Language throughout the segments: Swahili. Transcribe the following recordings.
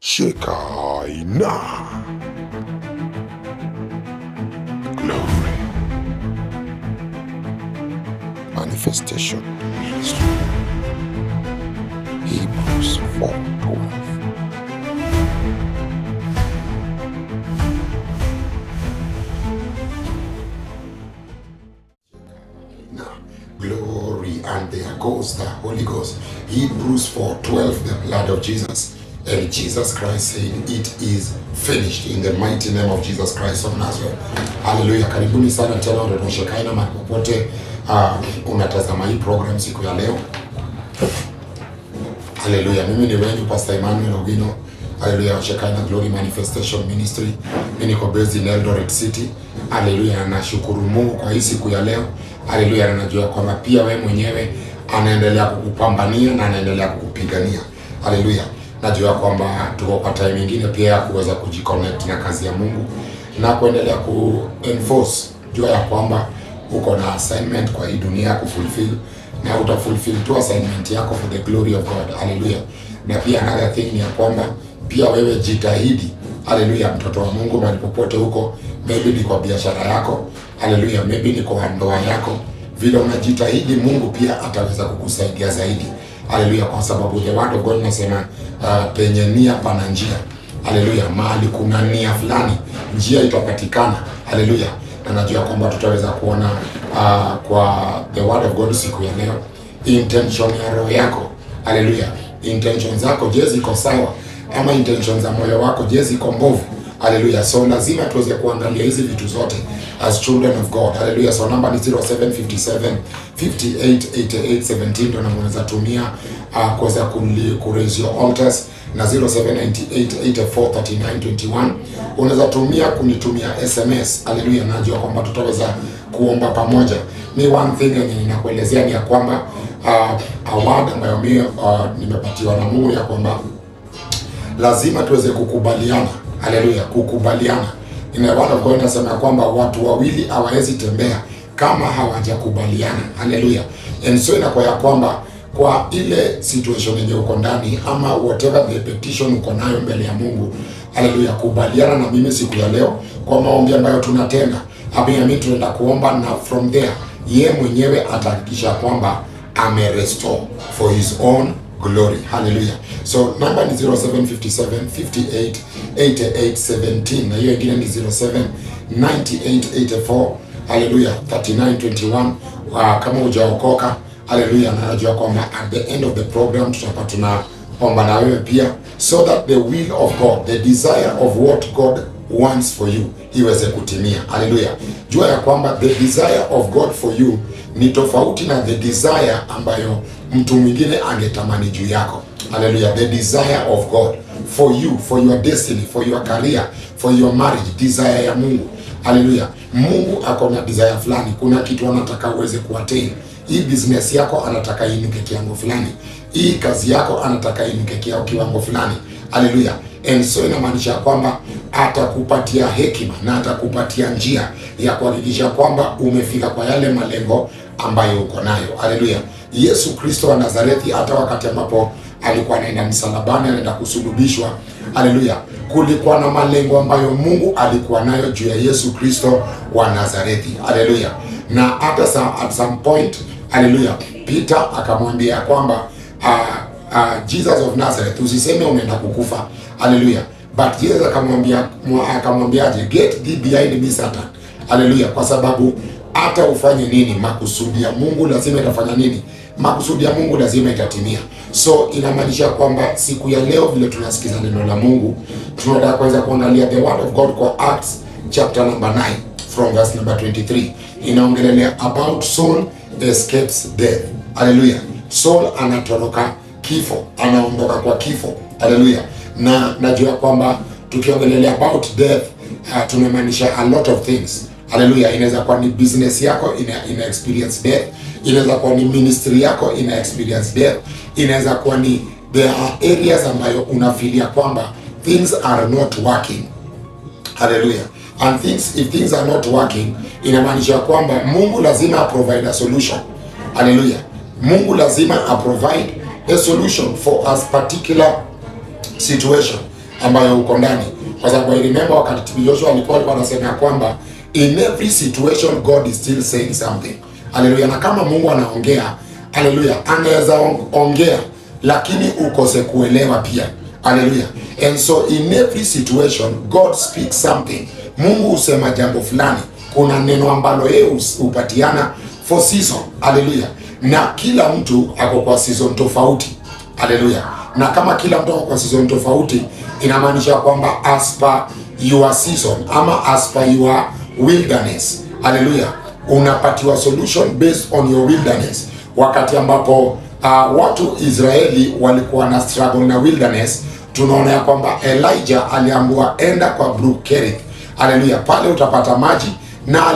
Shekinah Glory Manifestation Ministry. Hebrews 4:12. Glory, and there goes the Holy Ghost. Hebrews 4:12, the blood of Jesus. And Jesus Christ said, it is finished, in the mighty name of Jesus Christ of Nazareth. Hallelujah. Karibuni sana tena watoto Shekinah mahali popote unatazama hii program siku ya leo. Hallelujah. Mimi ni wenu Pastor Emmanuel Ogino. Hallelujah. Shekinah Glory Manifestation Ministry. Mimi niko based in Eldoret City. Hallelujah. Nashukuru Mungu kwa hii siku ya leo. Hallelujah. Najua kwamba pia wewe mwenyewe anaendelea kukupambania na anaendelea kukupigania. Hallelujah. Najua kwamba tuko kwa time nyingine pia kuweza kujiconnect na kazi ya Mungu na kuendelea ku-enforce jua ya kwamba uko na assignment kwa hii dunia kufulfill, na utafulfill tu assignment yako for the glory of God. Hallelujah. Na pia another thing ni ya kwamba pia wewe jitahidi. Hallelujah. Mtoto wa Mungu mahali popote huko, maybe ni kwa biashara yako. Hallelujah. Maybe ni kwa ndoa yako. Vile unajitahidi, Mungu pia ataweza kukusaidia zaidi. Hallelujah. Kwa sababu the word of God nasema penye nia pana njia. Hallelujah. Mahali kuna nia fulani, njia itapatikana. Hallelujah. Na najua kwamba tutaweza kuona kwa the word of God siku ya leo intention ya roho yako. Hallelujah. Intention zako je, ziko sawa? Ama intention za moyo wako je, ziko mbovu? Hallelujah. So lazima tuweze kuangalia hizi vitu zote as children of God. Hallelujah. So number ni 0757 588817 ndio unaweza tumia kuweza ku-raise your altars, na 0798843921 unaweza tumia kunitumia SMS. Hallelujah. Najua kwamba tutaweza kuomba pamoja. Ni one thing yenye ninakuelezea ni ya kwamba award ambayo mimi nimepatiwa na Mungu ya kwamba lazima tuweze kukubaliana. Hallelujah. Kukubaliana. In the word of God nasema kwamba watu wawili hawawezi tembea kama hawajakubaliana. Hallelujah. And so inakuwa ya kwamba kwa ile situation yenye uko ndani ama whatever the petition uko nayo mbele ya Mungu, hallelujah, kubaliana na mimi siku ya leo kwa maombi ambayo tunatenda. Mimi tunaenda kuomba, na from there yeye mwenyewe atahakikisha kwamba ame-restore for his own glory. Hallelujah. So number ni 0757588817, na hiyo ingine ni 079884 hallelujah 3921. Kama hujaokoka, hallelujah, na najua kwamba at the end of the program tutakuwa tunaomba na wewe pia, so that the will of God, the desire of what God wants for you iweze kutimia. Hallelujah. Jua ya kwamba the desire of God for you ni tofauti na the desire ambayo mtu mwingine angetamani juu yako. Hallelujah. The desire of God for you, for your destiny, for your career, for your marriage, desire ya Mungu. Hallelujah. Mungu ako na desire fulani. Kuna kitu anataka uweze kuattain. Hii business yako anataka inuke kiwango fulani. Hii kazi yako anataka inuke kiwango fulani. Hallelujah. And so inamaanisha kwamba atakupatia hekima na atakupatia njia ya kuhakikisha kwamba umefika kwa yale malengo ambayo uko nayo. Hallelujah. Yesu Kristo wa Nazareti, hata wakati ambapo alikuwa anaenda msalabani, anaenda kusulubishwa, hallelujah, kulikuwa na malengo ambayo Mungu alikuwa nayo juu ya Yesu Kristo wa Nazareti. Hallelujah. Na hata at some point, hallelujah, Peter akamwambia kwamba Jesus of Nazareth, usiseme unaenda kukufa. Hallelujah. But Jesus akamwambiaje, get thee behind me Satan. Hallelujah. Kwa sababu hata ufanye nini, makusudi ya Mungu lazima itafanya nini? Makusudi ya Mungu lazima itatimia. So inamaanisha kwamba siku ya leo vile tunasikiza neno la Mungu, tunataka kwanza kuangalia the word of God kwa Acts chapter number 9 from verse number 23. Inaongelea about Saul escapes death. Hallelujah. Saul anatoroka kifo, anaondoka kwa kifo. Hallelujah. Na najua kwamba tukiongelea about death tunamaanisha a lot of things. Hallelujah. Inaweza kuwa ni business yako ina experience death. Inaweza kuwa ni ministry yako ina experience death. Inaweza kuwa ni there are areas ambayo unafilia kwamba things are not working. Hallelujah. And if things are not working, inamaanisha kwamba Mungu lazima provide a solution. Hallelujah. Mungu lazima provide a solution for a particular situation. ambayo uko ndani, kwa sababu I remember wakati Joshua alikuwa anasema kwamba in every situation God is still saying something. Haleluya. Na kama Mungu anaongea, haleluya, anaweza ongea lakini ukose kuelewa pia. Haleluya. And so in every situation God speaks something. Mungu husema jambo fulani. Kuna neno ambalo yeye hupatiana for season. Haleluya. Na kila mtu ako kwa season tofauti. Haleluya. Na kama kila mtu ako kwa season tofauti, inamaanisha kwamba as per your season ama as per your wilderness. Haleluya. Unapatiwa solution based on your wilderness. Wakati ambapo watu Israeli walikuwa na struggle na wilderness, tunaona ya kwamba Elijah aliambiwa enda kwa brook Kerith. Haleluya. Pale utapata maji, na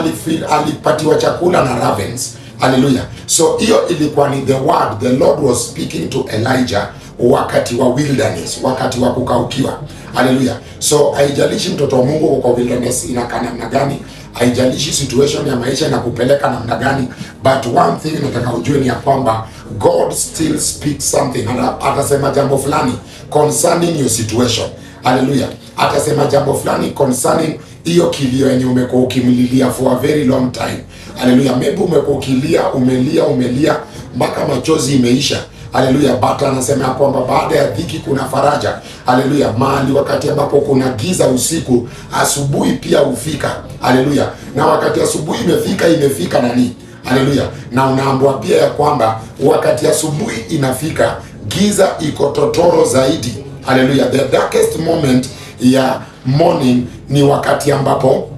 alipatiwa chakula na ravens. Haleluya. So hiyo ilikuwa ni the word the Lord was speaking to Elijah wakati wa wilderness, wakati wa kukaukiwa. Haleluya. So haijalishi mtoto wa Mungu kwa wilderness inakaa namna gani, haijalishi situation ya maisha na kupeleka namna gani, but one thing nataka ujue ni ya kwamba God still speaks something. Atasema jambo fulani concerning your situation. Haleluya. Atasema jambo fulani concerning hiyo kilio yenye umekuwa ukimlilia for a very long time. Haleluya. Maybe umekuwa ukilia, umelia mpaka machozi imeisha. Haleluya. But anasema kwamba baada ya dhiki kuna faraja. Haleluya. Mahali wakati ambapo kuna giza usiku, asubuhi pia hufika. Haleluya. Na wakati asubuhi imefika nani? Haleluya. Na unaambiwa pia ya kwamba wakati asubuhi inafika, giza iko totoro zaidi. Haleluya. The darkest moment ya morning ni wakati ambapo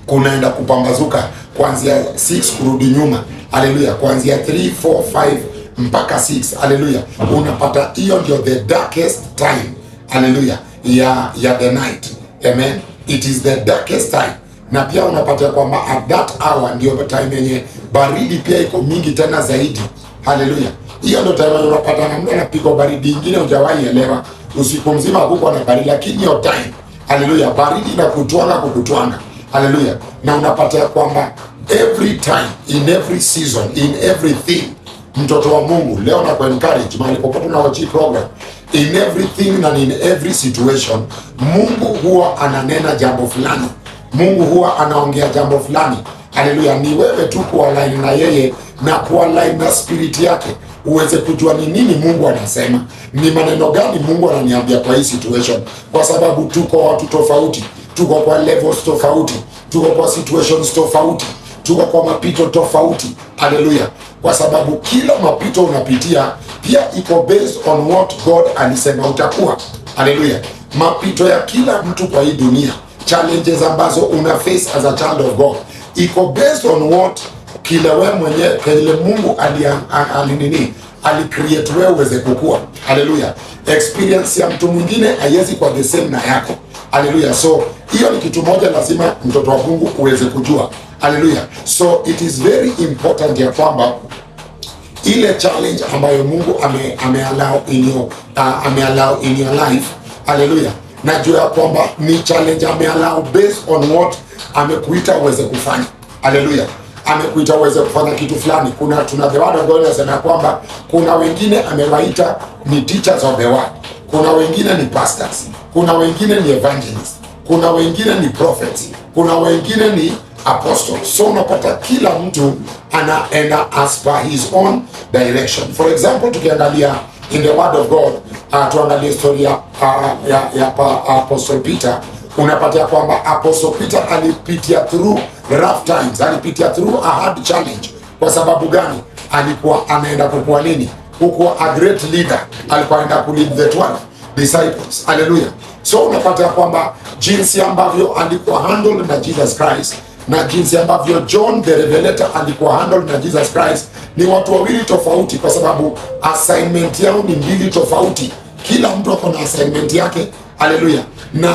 kunaenda kupambazuka kuanzia 6 kurudi nyuma. Haleluya. Kuanzia 3, 4, 5 mpaka 6. Haleluya. Unapata hiyo ndio the darkest time. Haleluya. Ya the night. Amen. It is the darkest time. Na pia unapata kwamba at that hour ndio time yenye baridi pia iko mingi tena zaidi. Haleluya. Hiyo ndio time unapata na mtu anapigwa baridi nyingine hujawahi elewa. Usiku mzima huko na baridi, lakini hiyo time, haleluya, baridi na kukutwanga. Haleluya. Na unapata kwamba every time, in every season, in everything, mtoto wa Mungu leo na encourage mahali popote na watch program, in everything and in every situation, Mungu huwa ananena jambo fulani. Mungu huwa anaongea jambo fulani. Haleluya. Ni wewe tu kualign na yeye na kualign na spirit yake uweze kujua ni nini Mungu anasema, ni maneno gani Mungu ananiambia kwa hii situation, kwa sababu tuko watu tofauti, tuko kwa levels tofauti, tuko kwa situations tofauti, tuko kwa mapito tofauti. Haleluya. Kwa sababu kila mapito unapitia pia iko based on what God alisema utakuwa. Haleluya. Mapito ya kila mtu kwa hii dunia, challenges ambazo una face as a child of God, iko based on what kile wewe mwenyewe kile Mungu alicreate wewe uweze kukua. Haleluya. Experience ya mtu mwingine haiwezi kwa the same na yako. Haleluya. So hiyo ni kitu moja lazima mtoto wa Mungu uweze kujua. Haleluya. So it is very important ya kwamba ile challenge ambayo Mungu ameallow in your life. Haleluya. Najua ya kwamba ni challenge ameallow based on what amekuita uweze kufanya. Haleluya. Amekuita uweze kufanya kitu fulani. Tuna the word of God inasema kwamba kuna wengine amewaita ni teachers of the word, kuna wengine ni pastors, kuna wengine ni evangelists, kuna wengine ni prophets, kuna wengine ni apostles. So unapata kila mtu anaenda as per his own direction. For example, tukiangalia in the word of God, tuangalie story ya Apostle Peter. Unapata kwamba Apostle Peter alipitia through rough times, alipitia through a hard challenge. Kwa sababu gani? Alikuwa anaenda kukua nini? Kukua a great leader. Alikuwa anaenda ku lead the 12 disciples. Hallelujah. So unapata kwamba jinsi ambavyo alikuwa handled na Jesus Christ na jinsi ambavyo John the Revelator alikuwa handled na Jesus Christ ni watu wawili tofauti, kwa sababu assignment yao ni mbili tofauti. Kila mtu ako na assignment yake. Hallelujah. Na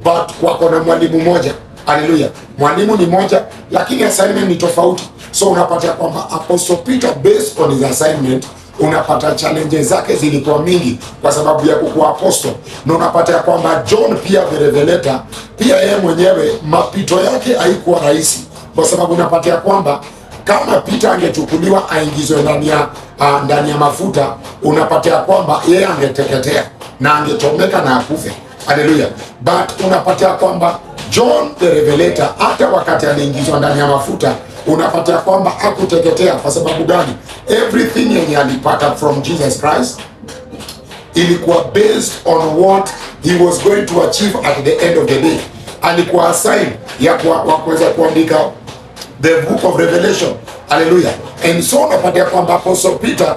but wako na mwalimu mmoja. Haleluya. Mwalimu ni moja lakini assignment ni tofauti. So unapata kwamba Apostle Peter based on his assignment, unapata challenges zake zilikuwa mingi kwa sababu ya kukuwa apostle. Na unapata kwamba John pia the Revelator pia yeye mwenyewe mapito yake haikuwa rahisi, kwa sababu unapata kwamba kama Peter angechukuliwa aingizwe ndani ya mafuta, unapata kwamba yeye angeteketea na angechomeka na akufe. Haleluya. But unapatia kwamba John the Revelator hata wakati aliingizwa ndani ya mafuta unapatia kwamba hakuteketea. Kwa sababu gani? Everything yenye alipata from Jesus Christ ilikuwa based on what he was going to achieve at the end of the day. Alikuwa assigned ya kuweza kuandika the book of Revelation. Hallelujah. And so unapatia kwamba Apostle Peter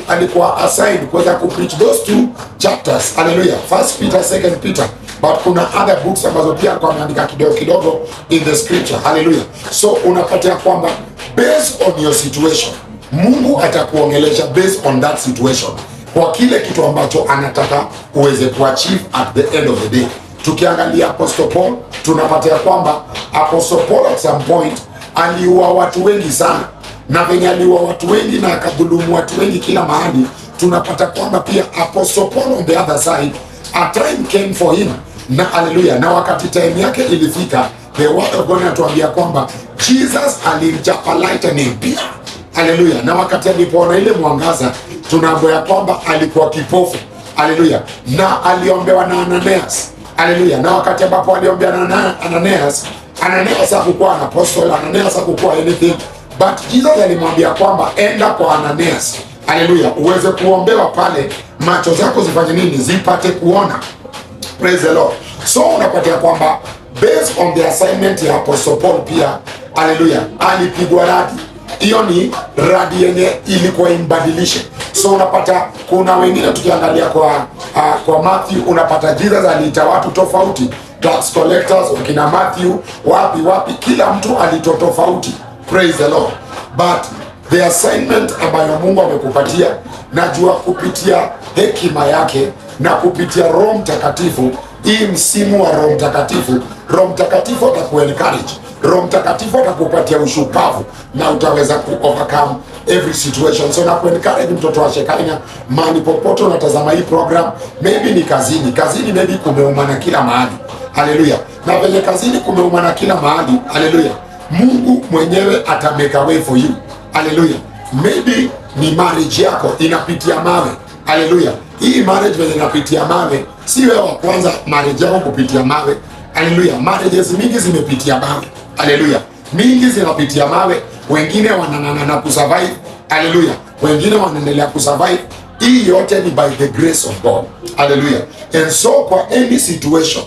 alikuwa assigned kuweza kupreach those two chapters. Hallelujah. First Peter, Second Peter. But kuna other books ambazo pia kwa ameandika kidogo kidogo in the scripture. Hallelujah. So unapatia kwamba based on your situation, Mungu atakuongelesha based on that situation, kwa kile kitu ambacho anataka uweze kuachieve at the end of the day. Tukiangalia Apostle Paul, tunapatia kwamba Apostle Paul at some point aliua watu wengi sana, na venye aliua watu wengi na akadhulumu watu wengi kila mahali, tunapata kwamba pia Apostle Paul on the other side, a time came for him. Na haleluya, na wakati time yake ilifika, the word of God anatuambia kwamba Jesus alimchapa lightning pia. Haleluya. Na wakati alipoona ile mwangaza, tunaambiwa kwamba alikuwa kipofu. Haleluya. Na aliombewa na Ananias. Haleluya. Na wakati ambapo aliombewa na Ananias, Ananias hakukuwa an apostle, Ananias hakukuwa anything, but Jesus alimwambia kwamba enda kwa Ananias. Haleluya. Uweze kuombewa pale, macho zako zifanye nini? Zipate kuona. Praise the Lord. So unapatia kwamba based on the assignment ya Apostle Paul pia, haleluya, alipigwa radi. Hiyo ni radi yenye ilikuwa imbadilishe. So unapata kuna wengine tukiangalia kwa Matthew, unapata Jesus aliita watu tofauti, tax collectors, wakina Matthew, wapi, kila mtu alito tofauti. Praise the Lord. But the assignment ambayo Mungu amekupatia, najua kupitia hekima yake na kupitia Roho Mtakatifu, hii msimu wa Roho Mtakatifu atakuencourage. Roho Mtakatifu atakupatia ushupavu na utaweza ku-overcome every situation. So na kuencourage mtoto wa Shekainya, mahali popote unatazama hii program, maybe ni kazini, maybe kumeuma na kila mahali. Haleluya. Na venye kazini kumeuma na kila mahali, haleluya, Mungu mwenyewe ata make a way for you. Haleluya. Maybe ni marriage yako inapitia mawe. Haleluya. Hii marriage venye inapitia mawe, si wewe wa kwanza marriage yako kupitia mawe. Haleluya. Marriages mingi zimepitia mawe. Haleluya. Mingi zinapitia mawe, wengine wanang'ang'ana kusurvive. Haleluya. Wengine wanaendelea kusurvive. Hii yote ni by the grace of God. Haleluya. And so kwa any situation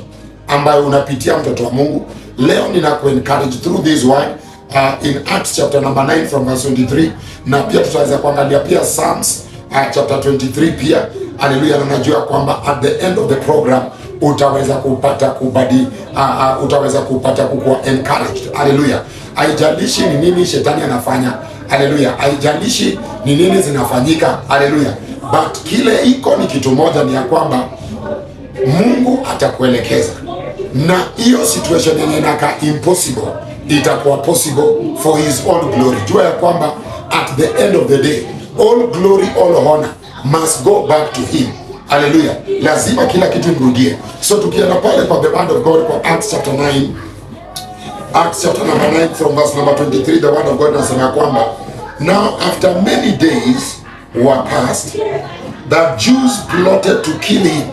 ambayo unapitia, mtoto wa Mungu, leo ninakuencourage through this word in Acts chapter number 9 from verse 23, na pia tutaweza kuangalia pia Psalms chapter 23 pia. Haleluya. Na najua kwamba at the end of the program utaweza kupata utaweza kupata kukuwa encouraged. Haleluya. Haijalishi ni nini shetani anafanya. Haleluya. Haijalishi ni nini zinafanyika. Haleluya. But kile iko ni kitu moja, ni ya kwamba Mungu atakuelekeza, na hiyo situation yenye inaka impossible itakuwa possible for his own glory. Jua ya kwamba at the end of the day, all glory, all honor must go back to him. Haleluya. Lazima kila kitu irudie. So tukienda pale kwa the word of God kwa Acts chapter 9, Acts chapter number 9 from verse number 23, the word of God nasema kwamba, now after many days were passed, the Jews plotted to kill him.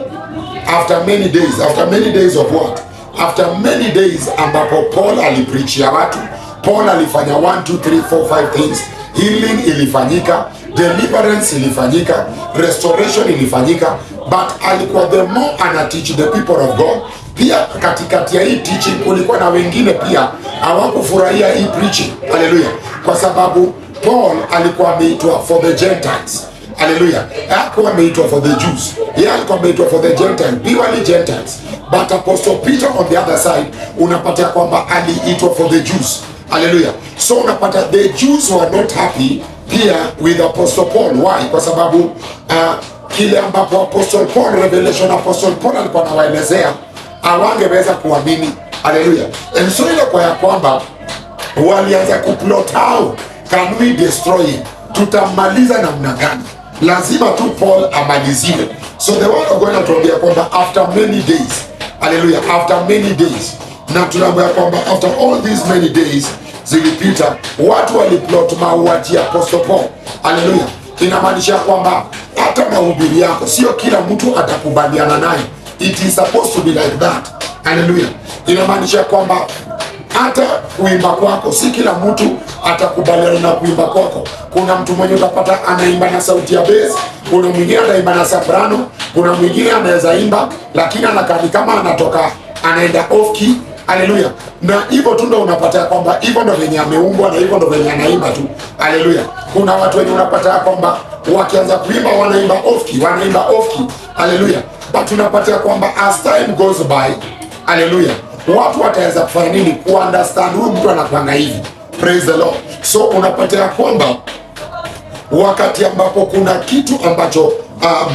After many days of what? After many days ambapo Paul alipreachia watu, Paul alifanya 1 2 3 4 5 things. Healing ilifanyika, deliverance ilifanyika, restoration ilifanyika, but alikuwa the more ana teach the people of God. Pia katikati ya hii teaching kulikuwa na wengine pia hawakufurahia hii preaching. Haleluya. Kwa sababu Paul alikuwa ameitwa for the Gentiles. Haleluya. Hakuwa ameitwa for the Jews. Yeye alikuwa ameitwa for the Gentiles, purely Gentiles. But Apostle Peter on the other side, unapata kwamba aliitwa for the Jews. Haleluya. So unapata the Jews were not happy pia with Apostle Paul. Why? Kwa sababu kile ambapo Apostle Paul, Revelation Apostle Paul alikuwa anawaelezea, hawangeweza kuamini. Haleluya. And so ile kwa ya kwamba walianza kuplot, how can we destroy him? Tutamaliza namna gani? Lazima tu Paul amaliziwe. So the word of God anatuambia kwamba after many days, haleluya, after many days, na tunaambia kwamba after all these many days zilipita, watu waliplot mauaji ya Apostle Paul. Haleluya. Inamaanisha kwamba hata mahubiri yako sio kila mtu atakubaliana naye It is supposed to be like that. Hallelujah. Inamaanisha kwamba hata kuimba kwako, si kila mtu atakubaliana na kuimba kwako. Kuna mtu mwenye utapata anaimba na sauti ya bass, kuna mwingine anaimba na soprano, kuna mwingine anaweza imba lakini anakaa kama anaenda off key. Haleluya. Na hivyo tu ndo unapata kwamba hivyo ndo venye ameumbwa na hivyo ndo venye anaimba tu. Haleluya. Kuna watu wenye unapata kwamba wakianza kuimba wanaimba off key. Haleluya. But unapata kwamba as time goes by, haleluya, watu wataweza kufanya nini? Kuunderstand huyu mtu anakuanga hivi. Praise the Lord. So unapata kwamba wakati ambapo kuna kitu ambacho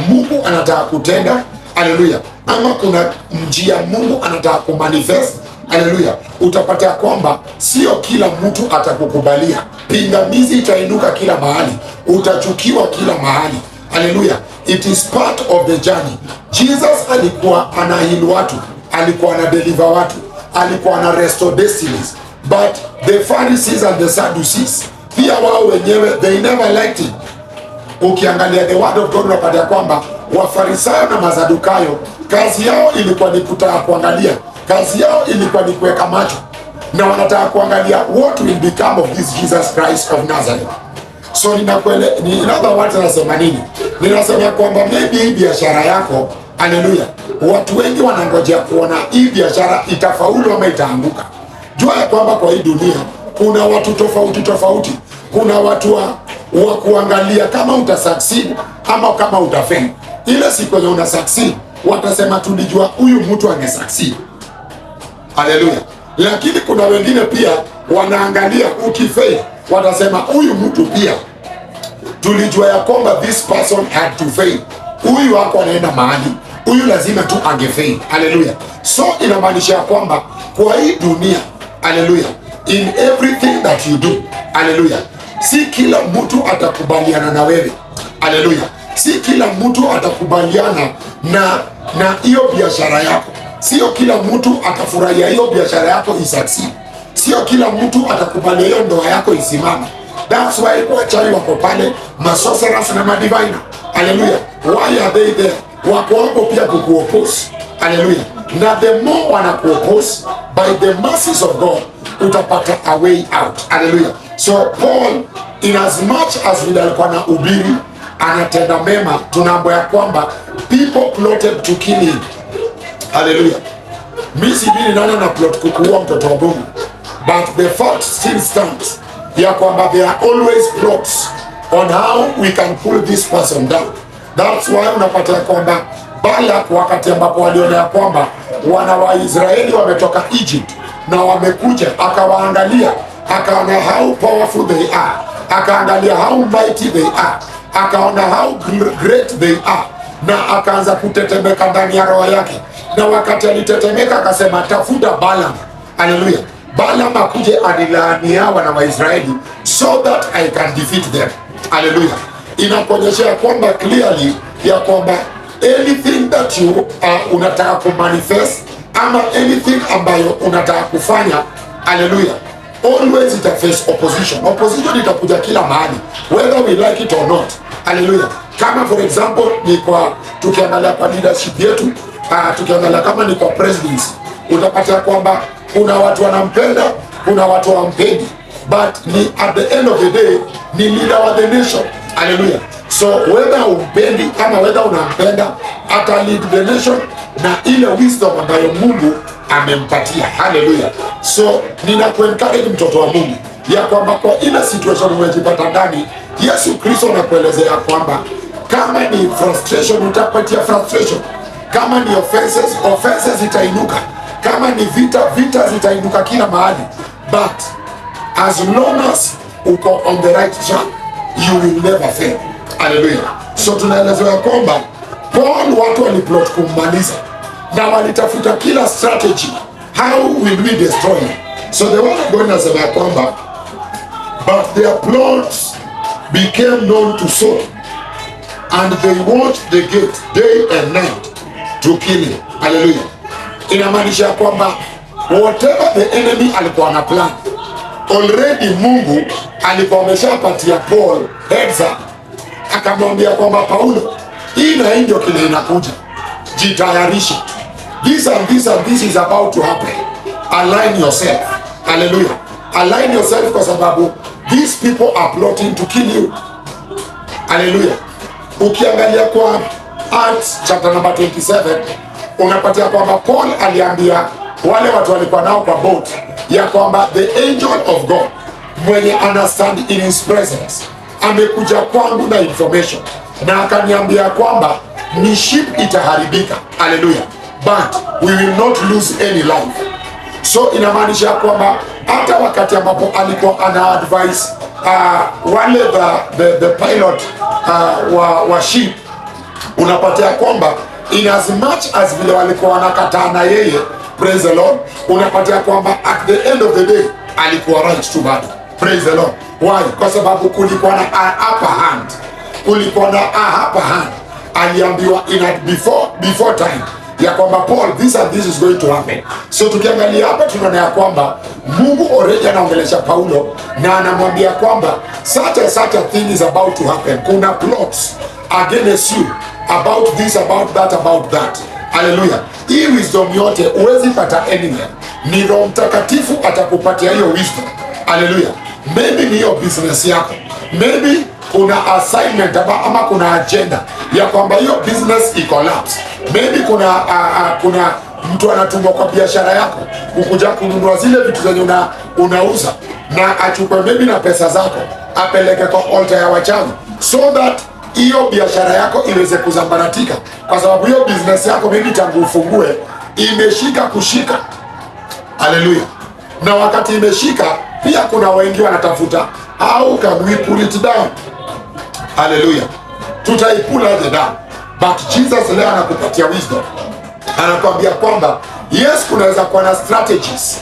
Mungu anataka kutenda, haleluya, ama kuna njia Mungu anataka kumanifest, haleluya, utapata kwamba sio kila mtu atakukubalia. Pingamizi itainuka kila mahali, utachukiwa kila mahali. Haleluya. It is part of the journey. Jesus alikuwa ana heal watu, alikuwa ana deliver watu, alikuwa ana restore destinies. But the Pharisees and the Sadducees, pia wao wenyewe, they never liked it. Ukiangalia the word of God unapata kwamba Wafarisayo na Masadukayo kazi yao ilikuwa ni kutaka kuangalia, kazi yao ilikuwa ni kuweka macho, na wanataka kuangalia what will become of this Jesus Christ of Nazareth. So in other words, nasema nini? Ninasema kwamba maybe hii biashara yako, haleluya, watu wengi wanangojea kuona hii biashara itafaulu ama itaanguka. Jua ya kwamba kwa hii dunia kuna watu tofauti. Kuna watu wa kuangalia kama utasucceed ama kama utafail. Ile siku yenye una succeed watasema tulijua huyu mtu angesucceed. Haleluya. Lakini kuna wengine pia wanaangalia ukifail, watasema huyu mtu pia tulijua ya kwamba this person had to fail. Huyu wako anaenda mahali, huyu lazima tu angefail. Haleluya. So inamaanisha kwamba kwa hii dunia, haleluya, in everything that you do, haleluya, si kila mtu atakubaliana na wewe. Haleluya. Si kila mtu atakubaliana na hiyo biashara yako. Sio kila mtu atafurahia hiyo biashara yako isucceed. Sio kila mtu atakubali hiyo ndoa yako isimame. That's why wachawi wako pale, masorcerers na madiviner. Haleluya. Why are they there? Wako hapo pia kukuoppose. Haleluya. Na the more wanakuoppose, by the mercies of God utapata a way out. Haleluya. So Paul, in as much as vile alikuwa na ubiri anatenda mema, tunaambiwa ya kwamba people plotted to kill him. Haleluya. Mimi sijui nani na plot kukuua mtoto wa Mungu, but the fact still stands ya kwamba there are always plots on how we can pull this person down. That's why unapata ya kwamba Balak, wakati ambapo waliona ya kwamba wana wa Israeli wametoka Egypt na wamekuja, akawaangalia, akaona how powerful they are, akaangalia how mighty they are, akaona how great they are, na akaanza kutetemeka ndani ya roho yake. Na wakati alitetemeka akasema tafuta Balaam. Haleluya. Balaam akuje anilaania wana wa Israeli so that I can defeat them. Haleluya. Inakuonyesha kwamba clearly ya kwamba anything that you unataka kumanifest ama anything ambayo unataka kufanya, haleluya, always ita face opposition. Opposition itakuja kila mahali whether we like it or not. Haleluya. Kama for example ni kwa tukiangalia kwa leadership yetu, tukiangalia kama ni kwa presidency, utapata kwamba kuna watu wanampenda, kuna watu hawampendi, but ni at the end of the day ni leader wa the nation. Haleluya. So whether umpendi ama whether unampenda, ata lead the nation na ile wisdom ambayo Mungu amempatia. Haleluya. So ninakuencourage mtoto wa Mungu ya kwamba kwa ile situation umejipata ndani, Yesu Kristo anakuelezea kwamba kama ni frustration utapatia frustration, kama ni offenses itainuka, kama ni vita zitainuka kila mahali, but as long as uko on the right track you will never fail. Hallelujah. So tunaelezewa kwamba Paul watu waliplot kummaliza na walitafuta kila strategy, how will we destroy him. So the word of God inasema kwamba but their plots became known to Saul and they watched the gate day and night to kill him. Hallelujah. Inamaanisha kwamba whatever the enemy alikuwa na plan already, Mungu alikuwa ameshapatia Paul heads up, akamwambia kwamba Paulo, hii na hii ndio kile inakuja, jitayarishe. this and this and this is about to happen. Align yourself. Hallelujah. Align yourself kwa sababu these people are plotting to kill you. Hallelujah. Ukiangalia kwa Acts chapter number 27 unapatia kwamba Paul aliambia wale watu walikuwa nao kwa boat ya kwamba the angel of God mwenye understand in his presence amekuja kwangu na information na akaniambia kwamba ni ship itaharibika. Hallelujah. But we will not lose any life. So inamaanisha kwamba hata wakati ambapo alikuwa ana advise wale the pilot wa ship, unapatia kwamba in as much as vile walikuwa wanakataa na yeye, praise the Lord, unapatia kwamba at the end of the day alikuwa right to bado. Praise the Lord. Why? Kwa sababu kulikuwa na upper hand. Kulikuwa na upper hand. Aliambiwa before time ya kwamba Paul, this and this is going to happen. So tukiangalia hapa tunaona ya kwamba Mungu already anaongelesha Paulo na anamwambia kwamba such a thing is about to happen. Kuna plots against you about this, about that, about that. Hallelujah. Hii wisdom yote huwezi pata anywhere. Ni Roho Mtakatifu atakupatia hiyo wisdom. Hallelujah. Maybe ni hiyo business yako. Maybe kuna assignment ama kuna agenda ya kwamba hiyo business i-collapse. Maybe kuna mtu anatumwa kwa biashara yako ukuja kununua zile vitu zenye unauza na achukue maybe na pesa zako apeleke kwa altar ya wachawi so that hiyo biashara yako iweze kuzambaratika, kwa sababu hiyo business yako maybe tangu ufungue imeshika kushika. Hallelujah. Na wakati imeshika pia kuna wengi wanatafuta how can we pull it down. Hallelujah. Tutaipula aje down? But Jesus leo anakupatia wisdom. Anakuambia kwamba yes, kunaweza kuwa na strategies,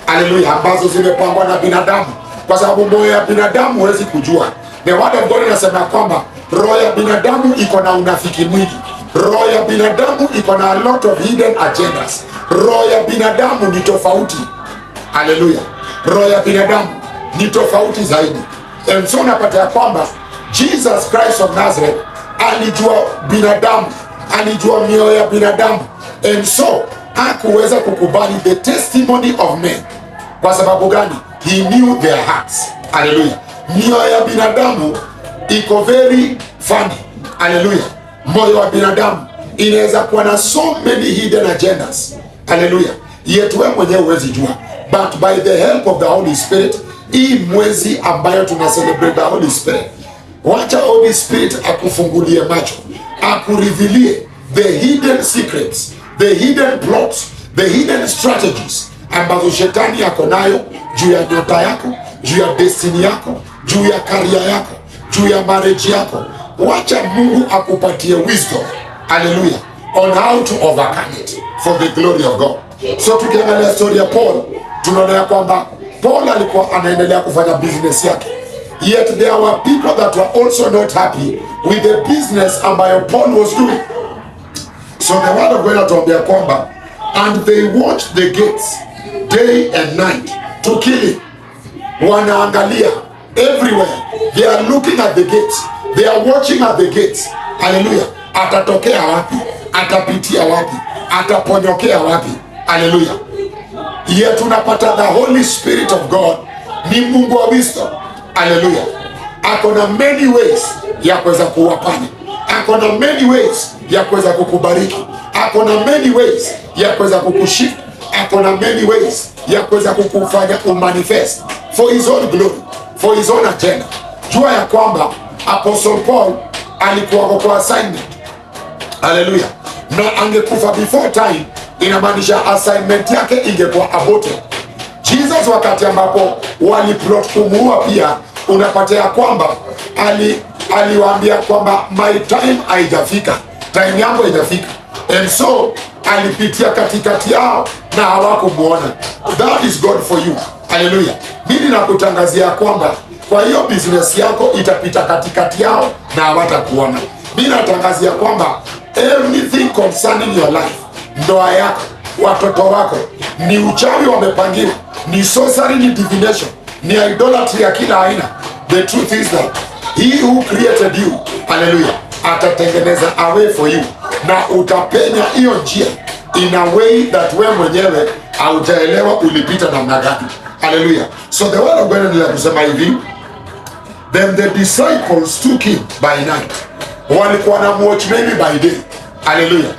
hallelujah, ambazo zimepangwa na binadamu, kwa sababu moyo ya binadamu huwezi kujua. The word of God inasema kwamba roho ya binadamu iko na unafiki mwingi. Roho ya binadamu iko na a lot of hidden agendas. Roho ya binadamu ni tofauti. Hallelujah. Roho ya binadamu ni tofauti zaidi. And so unapata ya kwamba Jesus Christ of Nazareth alijua binadamu, alijua mioyo ya binadamu, and so hakuweza kukubali the testimony of men. Kwa sababu gani? He knew their hearts. Hallelujah. Mioyo ya binadamu iko very funny. Hallelujah. Moyo wa binadamu inaweza kuwa na so many hidden agendas. Hallelujah. Yetu wewe mwenyewe huwezi jua, but by the help of the Holy Spirit, hii mwezi ambayo tuna celebrate the Holy Spirit, wacha Holy Spirit akufungulie macho, akurevealie the hidden secrets, the hidden plots, the hidden strategies ambazo shetani yako nayo juu ya nyota yako, juu ya destiny yako, juu ya career yako, juu ya marriage yako. Wacha Mungu akupatie wisdom, hallelujah, on how to overcome it for the glory of God. So tukiangalia story ya Paul, tunaona ya kwamba Paul alikuwa anaendelea kufanya business yake, yet there were people that were also not happy with the business ambayo Paul was doing. So the word of God atuambia kwamba and they watched the gates day and night to kill him. Wanaangalia everywhere, they are looking at the gates, they are watching at the gates. Hallelujah. Atatokea wapi? Atapitia wapi? Ataponyokea wapi? Hallelujah. Yet tunapata the Holy Spirit of God ni Mungu wa wisdom. Hallelujah. Ako na many ways ya kuweza kuwapanya. Ako na many ways ya kuweza kukubariki. Ako na many ways ya kuweza kukushift. Ako na many ways ya kuweza kukufanya umanifest for his own glory, for his own agenda. Jua ya kwamba Apostle Paul alikuwa kwa assignment. Hallelujah. Na angekufa before time, inamaanisha assignment yake ingekuwa aborted. Jesus wakati ambapo waliplot kumuua pia, unapata ya kwamba aliwaambia kwamba my time haijafika, time yangu haijafika, and so alipitia katikati yao na hawakumuona. That is God for you. Hallelujah. Mimi nakutangazia kwamba kwa hiyo business yako itapita katikati yao na hawatakuona. Mimi natangazia kwamba everything concerning your life, ndoa yako, watoto wako, ni uchawi wamepangiwa, ni sorcery, ni divination, ni idolatry ya kila aina. The truth is that he who created you, hallelujah, atatengeneza a way for you, na utapenya hiyo njia in a way that wewe mwenyewe hautaelewa ulipita namna gani. Hallelujah. So the word of God anaendelea kusema hivi, then the disciples took him by night. Walikuwa na watch maybe by day. Hallelujah.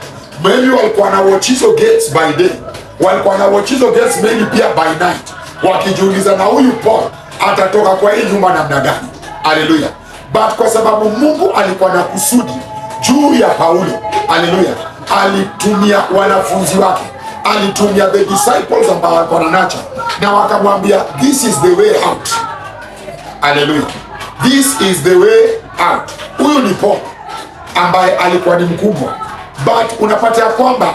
Maybe walikuwa na watch hizo gates by day. Walikuwa na watch hizo gates maybe pia by night. Wakijiuliza na huyu Paul atatoka kwa hii nyumba namna gani? Hallelujah. But kwa sababu Mungu alikuwa na kusudi juu ya Paulo, hallelujah, alitumia wanafunzi wake, alitumia the disciples ambao walikuwa na nacha, na wakamwambia this is the way out. Hallelujah. This is the way out. Huyu ni Paul ambaye alikuwa ni mkubwa, but unapata ya kwamba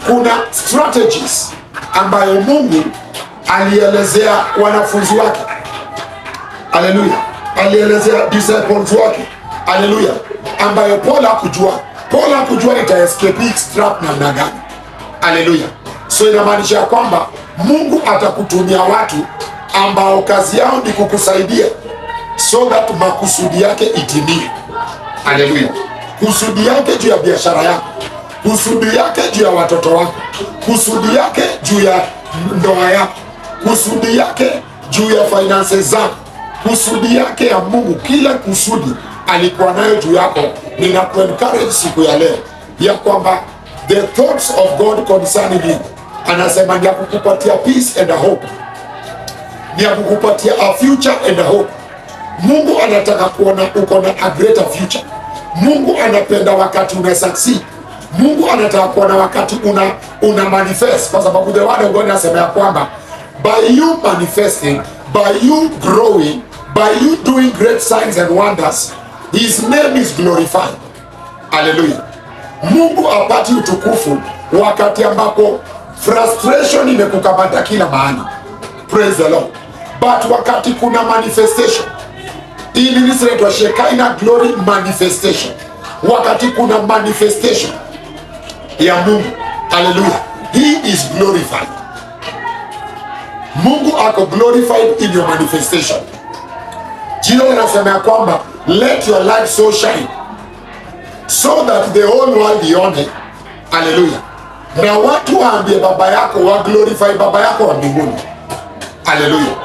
kuna strategies ambayo Mungu alielezea wanafunzi wake. Hallelujah. Alielezea disciples wake. Hallelujah. Ambayo Paul hakujua nita escape hii trap namna gani. Hallelujah. So inamaanisha kwamba Mungu atakutumia watu ambao kazi yao ni kukusaidia so that makusudi yake itimie. Hallelujah. Kusudi yake juu ya biashara yako, kusudi yake juu ya watoto wako, kusudi yake juu ya ndoa yako, kusudi yake juu ya finances zako, kusudi yake ya Mungu, kila kusudi alikuwa nayo juu yako. Ninakuencourage siku ya leo ya kwamba the thoughts of God concerning you, anasema ni ya kukupatia peace and a hope, ni ya kukupatia a future and a hope. Mungu anataka kuona uko na a greater future. Mungu anapenda wakati una succeed. Mungu anataka kuona wakati una manifest, kwa sababu the word of God anasema ya kwamba by you manifesting, by you growing, by you doing great signs and wonders, his name is glorified. Hallelujah. Mungu apati utukufu wakati ambapo frustration imekukamata kila mahali. Praise the Lord. But wakati kuna manifestation, ili nisema Shekinah glory manifestation, wakati kuna manifestation ya Mungu, hallelujah, he is glorified. Mungu ako glorified in your manifestation. Jina linasema ya kwamba let your light so shine so that the whole world ione. Hallelujah. Na watu waambie baba yako, wa glorify baba yako wa mbinguni. Hallelujah.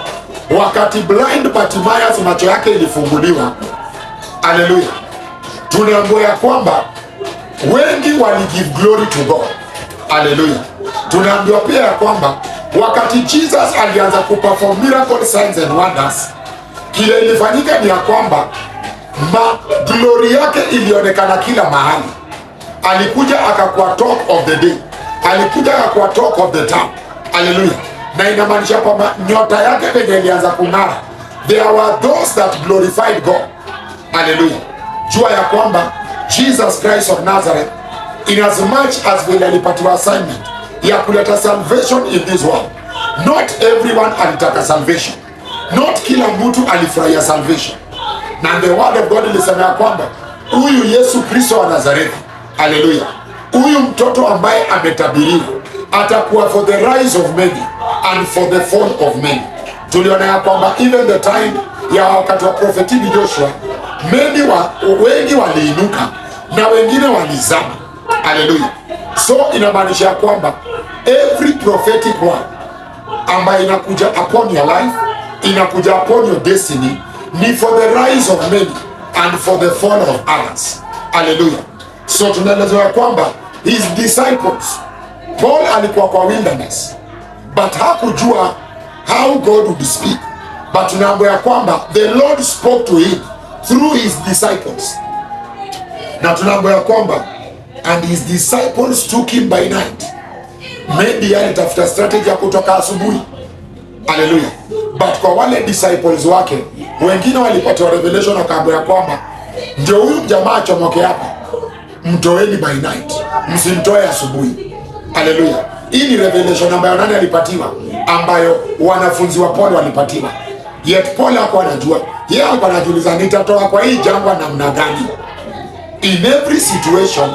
Wakati blind Bartimaeus macho yake ilifunguliwa, hallelujah, tunaambiwa ya kwamba wengi wali give glory to God. Hallelujah. Tunaambiwa pia ya kwamba wakati Jesus alianza kuperform miracle signs and wonders, kile ilifanyika ni ya kwamba glory yake ilionekana kila mahali. Alikuja akakuwa talk of the day, alikuja akakuwa talk of the town. Hallelujah. Na inamaanisha kwamba nyota yake venye ilianza kung'ara, there were those that glorified God. Hallelujah. Jua ya kwamba Jesus Christ of Nazareth, in as much as vile alipatiwa assignment ya kuleta salvation in this world, not everyone alitaka salvation, not kila mtu alifurahia salvation. Na the word of God ilisema ya kwamba huyu Yesu Kristo wa Nazareth, hallelujah, huyu mtoto ambaye ametabiriwa atakuwa for the rise of many and for the fall of many. Tuliona ya kwamba even the time ya wakati wa prophetini Joshua, wengi waliinuka na wengine walizama. Hallelujah. So inamaanisha ya kwamba every prophetic word ambayo inakuja upon your life, inakuja upon your destiny, ni for the rise of many and for the fall of others. Hallelujah. So tunaelezewa kwamba his disciples, Paul alikuwa kwa wilderness, but hakujua how God would speak. But tunaambiwa kwamba the Lord spoke to him through his disciples. Na tunaambiwa kwamba and his disciples took him by night. Maybe alitafuta strategy ya kutoka asubuhi. Hallelujah. But kwa wale disciples wake, wengine walipata revelation wakaambiwa kwamba ndio huyu jamaa chomoke hapa, mtoeni by night, msimtoe asubuhi. Hallelujah. Hii ni revelation ambayo nani alipatiwa? Ambayo wanafunzi wa Paul walipatiwa. Yet Paul hakuwa anajua. Yeye alikuwa anajiuliza nitatoka kwa hii jangwa namna gani? In every situation,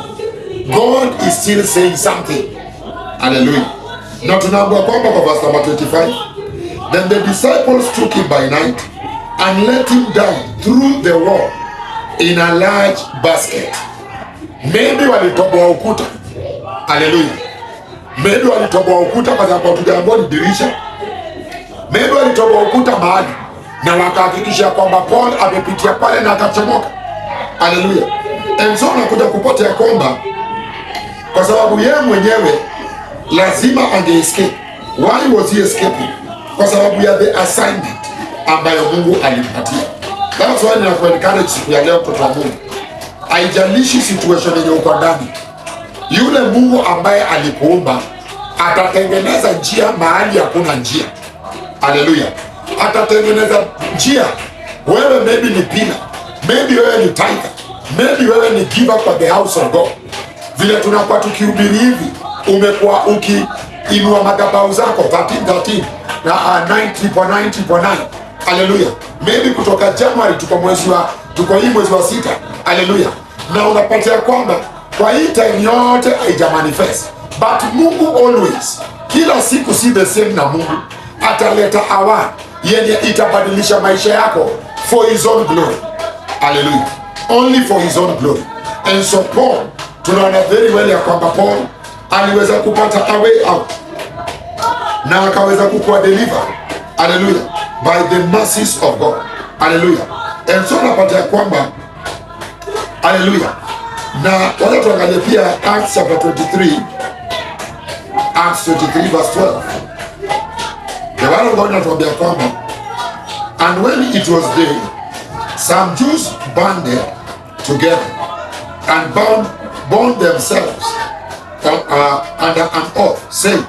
God is still saying something. Hallelujah. Na tunaambiwa kwamba kwa verse number 25, then the disciples took him by night and let him down through the wall in a large basket. Maybe walitoboa ukuta. Hallelujah. Maybe walitoboa ukuta kwa sababu hatujaambiwa ni dirisha. Maybe walitoboa ukuta mahali na wakahakikisha kwamba Paul amepitia pale na akachomoka. Haleluya. And so nakuja kupata ya kwamba kwa sababu yeye mwenyewe lazima ange escape. Why was he escaping? Kwa sababu ya the assignment ambayo Mungu alimpatia. That's why ninakuencourage siku ya leo, mtoto wa Mungu, haijalishi situation yenye uko ndani, yule Mungu ambaye alikuumba atatengeneza njia mahali hakuna njia. Haleluya. Atatengeneza njia. Wewe maybe ni pillar, maybe wewe ni tither, maybe wewe ni giver kwa the house of God. Vile tunakuwa tukihubiri hivi, umekuwa ukiinua madhabahu zako 13 na 9. Haleluya. Maybe kutoka January tuko hii mwezi wa 6. Haleluya. Na unapata ya kwamba kwa hii time yote haija manifest, but Mungu always, kila siku si the same, na Mungu ataleta award yenye itabadilisha maisha yako for his own glory. Hallelujah. Only for his own glory. And so Paul, tunaona very well ya kwamba Paul aliweza kupata a way out na akaweza kukua deliver. Hallelujah. By the mercies of God. Hallelujah. And so napata ya kwamba hallelujah. Na wala tuangalie pia Acts chapter 23. Acts 23 verse 12. The word of God natuambia kwamba, and when it was day, some Jews banded together and bound themselves under an oath, saying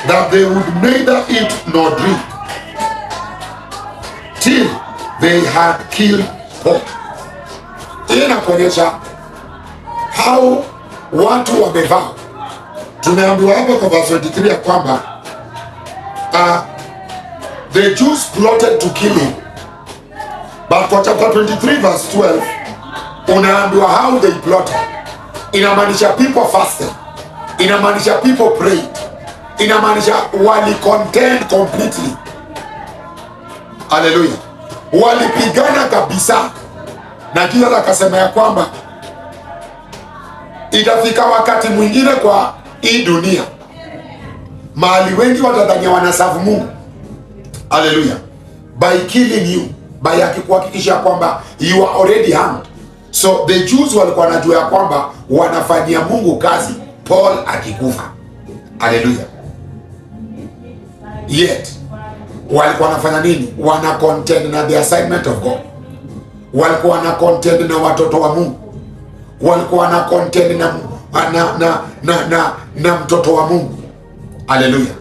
that they would neither eat nor drink till they had killed Paul. Inakuonyesha how watu wamevaa. Tumeambiwa hapa kwa verse 23 ya kwamba the Jews plotted to kill him. But for chapter 23 verse 12, unaambiwa how they plotted. Inamaanisha people fasted, inamaanisha people prayed, inamaanisha wali contend completely. Hallelujah. Walipigana kabisa, na kila akasema ya kwamba itafika wakati mwingine kwa hii dunia mahali wengi watadhania wanasafu Mungu. Hallelujah. By killing you, by akikuhakikisha kwamba you are already hanged. So the Jews walikuwa wanajua ya kwamba wanafanyia Mungu kazi Paul akikufa. Hallelujah. Yet walikuwa wanafanya nini? Wana contend na the assignment of God. Walikuwa wana contend na watoto wa Mungu. Walikuwa wana contend na mtoto wa Mungu. Haleluya.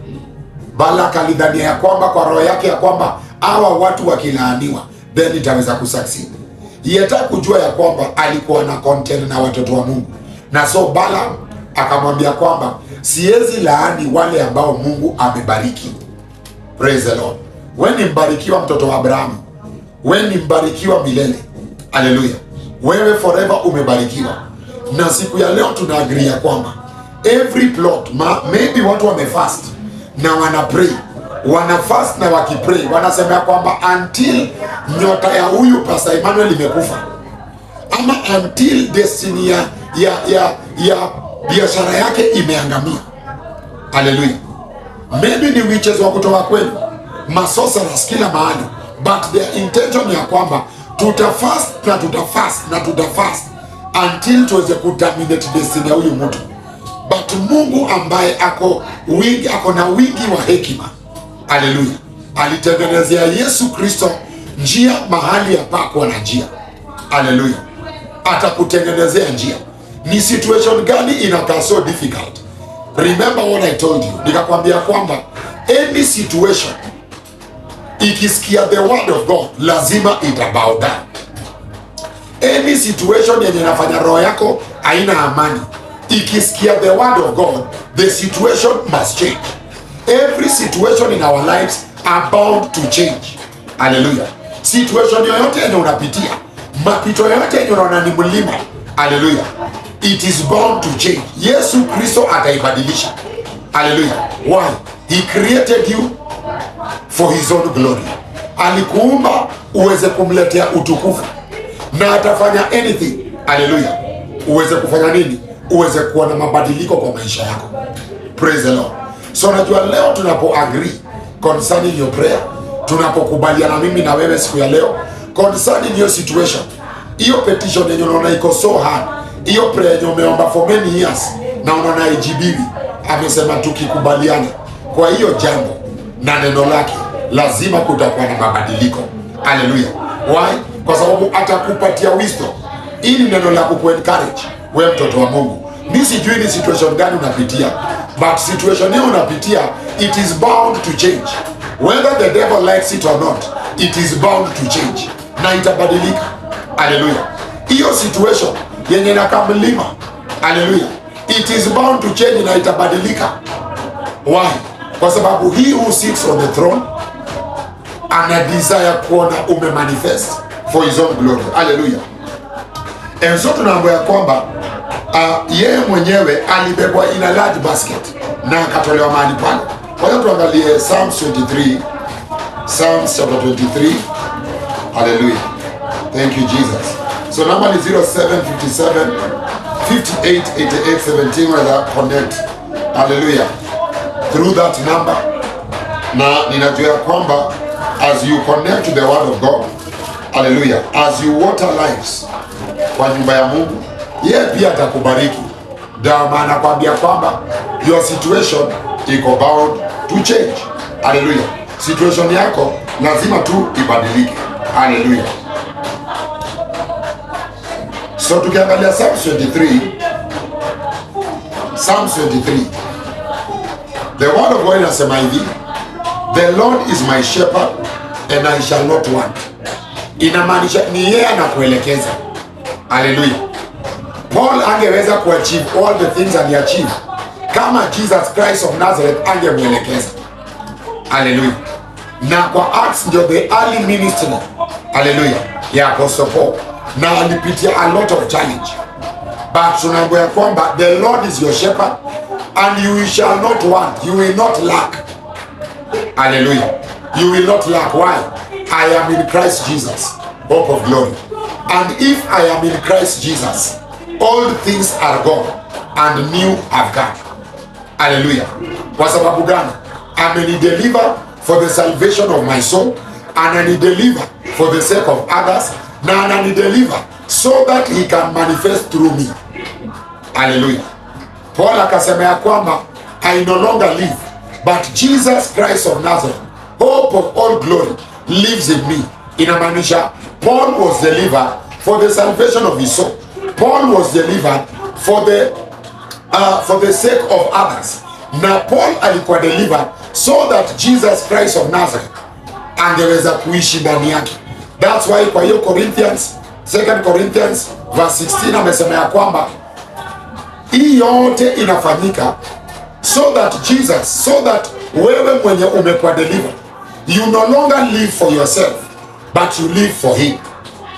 Balaka alidhania ya kwamba kwa roho yake ya kwamba hawa watu wakilaaniwa then itaweza kusucceed. Yeta kujua ya kwamba alikuwa na contend na watoto wa Mungu. Na so Balaam akamwambia kwamba siwezi laani wale ambao Mungu amebariki. Praise the Lord. Wewe ni mbarikiwa, mtoto wa Abrahamu. Wewe ni mbarikiwa milele. Haleluya. Wewe forever umebarikiwa. Na siku ya leo tuna agree ya kwamba every plot, maybe watu wamefast na wana pray, wana fast na wakipray wanasema kwamba until nyota ya huyu Pastor Emmanuel imekufa, ama until destiny ya biashara yake imeangamia. Hallelujah. Maybe ni witches wa kutoka kwenu, masorcerers kila mahali, but their intention ya kwamba tutafast na tutafast until tuweze kuterminate destiny ya huyu mtu. But Mungu ambaye ako na wingi wa hekima, haleluya, alitengenezea Yesu Kristo njia mahali hapakuwa na njia. Haleluya. Atakutengenezea njia. Ni situation gani inakaa so difficult? Remember what I told you. Nikakwambia kwamba any situation ikisikia the word of God lazima itabow down. Any situation yenye inafanya roho yako haina amani, ikisikia the word of God, the situation must change. Every situation in our lives are bound to change. Hallelujah. Situation yoyote yenye unapitia, mapito yoyote yenye unaona ni mlima, hallelujah, it is bound to change. Yesu Kristo ataibadilisha. Hallelujah. Why? He created you for his own glory. Alikuumba uweze kumletea utukufu, na atafanya anything, hallelujah, uweze kufanya nini? Uweze kuwa na mabadiliko kwa maisha yako. Praise the Lord. So najua leo tunapo agree concerning your prayer, tunapokubaliana mimi na wewe siku ya leo concerning your situation, hiyo petition yenye unaona iko so hard, hiyo prayer yenye umeomba for many years na unaona ijibiwi, amesema tukikubaliana kwa hiyo jambo na neno lake lazima kutakuwa na mabadiliko. Hallelujah. Why? Kwa sababu atakupatia wisdom. Ili neno la kuencourage wewe mtoto wa Mungu. Mimi sijui ni situation gani unapitia, but situation hiyo unapitia, it is bound to change. Whether the devil likes it or not, it is bound to change. Na itabadilika. Hallelujah. Hiyo situation yenye inakaa mlima, hallelujah, it is bound to change na itabadilika. Why? Kwa sababu he who sits on the throne ana desire kuona umemanifest for his own glory. Hallelujah. And so tunaambiwa kwamba yeye mwenyewe alibebwa in a large basket na akatolewa mahali pale. Kwa hiyo tuangalie Psalms 23. Psalms chapter 23. Hallelujah. Thank you Jesus. So number is 0757 58 88 17 where connect. Hallelujah. Through that number. Na ninajua kwamba as you connect to the word of God, hallelujah, as you water lives kwa nyumba ya Mungu, yeye pia atakubariki. Ndio maana kwambia kwamba your situation iko bound to change. Hallelujah. Situation yako lazima tu ibadilike. Hallelujah. So tukiangalia Psalms 23, Psalms 23, the word of God inasema hivi, the Lord is my shepherd and I shall not want. Inamaanisha ni yeye anakuelekeza. Hallelujah. Paul angeweza kuachieve all the things that he achieved kama Jesus Christ of Nazareth angemwelekeza. Hallelujah. Na kwa Acts ndio the early ministry, hallelujah, ya Apostle Paul, na alipitia a lot of challenge, but tunaambiwa kwamba the Lord is your shepherd and you shall not want, you will not lack. Hallelujah. You will not lack. Why? I am in Christ Jesus, hope of glory. And if I am in Christ Jesus, all things are gone and new have come. Hallelujah. Kwa sababu gani? Amenideliver for the salvation of my soul, and ananideliver for the sake of others, na ananideliver so that he can manifest through me. Hallelujah. Paul akasema ya kwamba I no longer live, but Jesus Christ of Nazareth, hope of all glory, lives in me. Inamaanisha Paul was delivered for the salvation of his soul. Paul was delivered for the sake of others. Na Paul alikuwa delivered so that Jesus Christ of Nazareth angeweza kuishi ndani yake. That's why kwa hiyo Corinthians, 2 Corinthians verse 16 amesema ya kwamba hii yote inafanyika so that wewe mwenye umekuwa delivered, you no longer live for yourself but you live for him.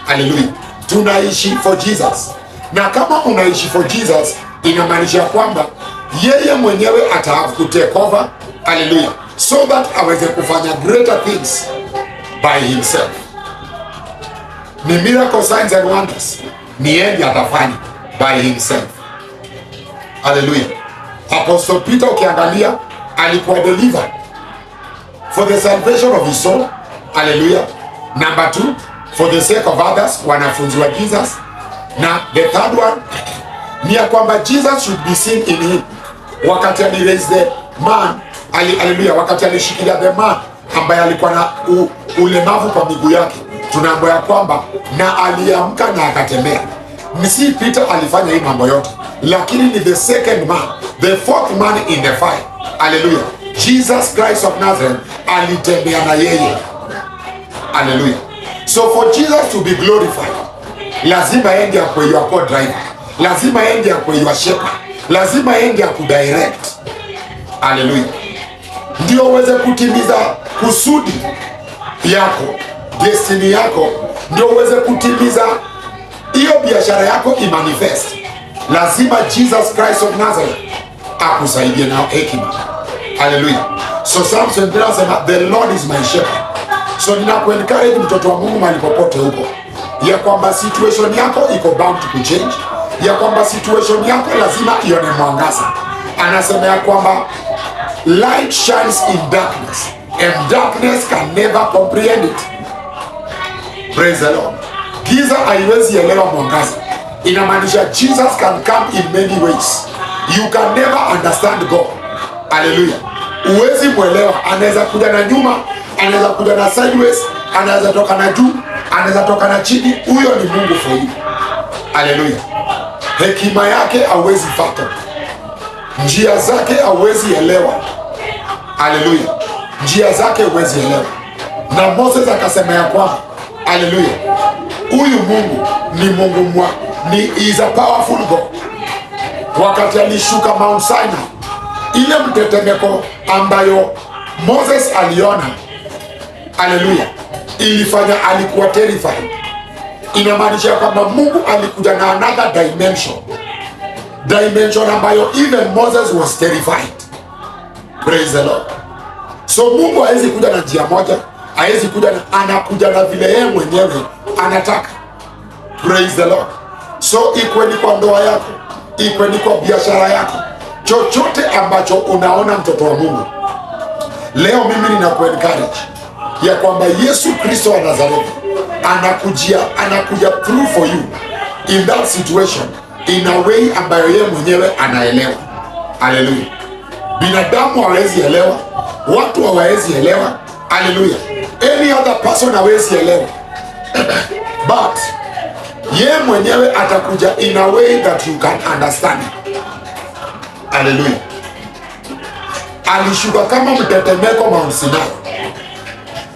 Hallelujah. Tunaishi for Jesus. Na kama unaishi for Jesus, inamaanisha kwamba yeye mwenyewe atahave to take over. Hallelujah. So that aweze kufanya greater things by himself. Ni miracle signs and wonders ni yeye atafanya by himself. Hallelujah. Apostle Peter ukiangalia alikuwa delivered for the salvation of his soul. Hallelujah. Number 2, for the sake of others, wanafunzi wa Jesus. Na the third one ni ya kwamba Jesus should be seen in him. Wakati aliraise the man, hallelujah, wakati alishikilia the man ambaye alikuwa na ulemavu kwa miguu yake, tunaambiwa kwamba na aliamka na akatembea. Si Peter alifanya hii mambo yote, lakini ni the second man, the fourth man in the fire. Hallelujah. Jesus Christ of Nazareth alitembea na yeye. Hallelujah. So for Jesus to be glorified, lazima ende akwe your co-driver, lazima ende akwe your shepherd, lazima ende akudirect. Hallelujah. Ndio uweze kutimiza kusudi yako, destiny yako, ndio uweze kutimiza hiyo biashara yako imanifest. Lazima Jesus Christ of Nazareth akusaidie na hekima. Hallelujah. So Psalms 23 anasema the Lord is my shepherd. So ninakuencourage mtoto wa Mungu mahali popote huko, ya kwamba situation yako iko bound to change, ya kwamba situation yako lazima ione mwangaza, anasema ya kwamba light shines in darkness and darkness can never comprehend it. Praise the Lord. Giza haiwezi elewa mwangaza. Inamaanisha Jesus can come in many ways. You can never understand God. Hallelujah. Uwezi mwelewa. Anaweza kuja na nyuma, anaweza kuja na sideways, anaweza toka na juu, anaweza toka na chini. Huyo ni Mungu for you. Hallelujah. Hekima yake hauwezi fathom. Njia zake hauwezi elewa. Hallelujah. Njia zake hauwezi elewa. Na Moses akasema ya kwamba, hallelujah, huyu Mungu ni Mungu is a powerful God. Wakati alishuka Mount Sinai, ile mtetemeko ambayo Moses aliona, hallelujah, ilifanya alikuwa terrified. Inamaanisha kwamba Mungu alikuja na another dimension ambayo even Moses was terrified. Praise the Lord. So Mungu hawezi kuja na njia moja, hawezi kuja na, anakuja na vile yeye mwenyewe anataka. Praise the Lord. So ikwe ni kwa ndoa yako, ikwe ni kwa biashara yako, chochote ambacho unaona mtoto wa Mungu, leo mimi ninakuencourage ya kwamba Yesu Kristo wa Nazareti anakuja through for you in that situation in a way ambayo yeye mwenyewe anaelewa. Hallelujah. Binadamu hawezi elewa, watu hawawezi elewa. Hallelujah. Any other person hawezi elewa. But yeye mwenyewe atakuja in a way that you can understand. Hallelujah. Alishuka kama mtetemeko Mount Sinai,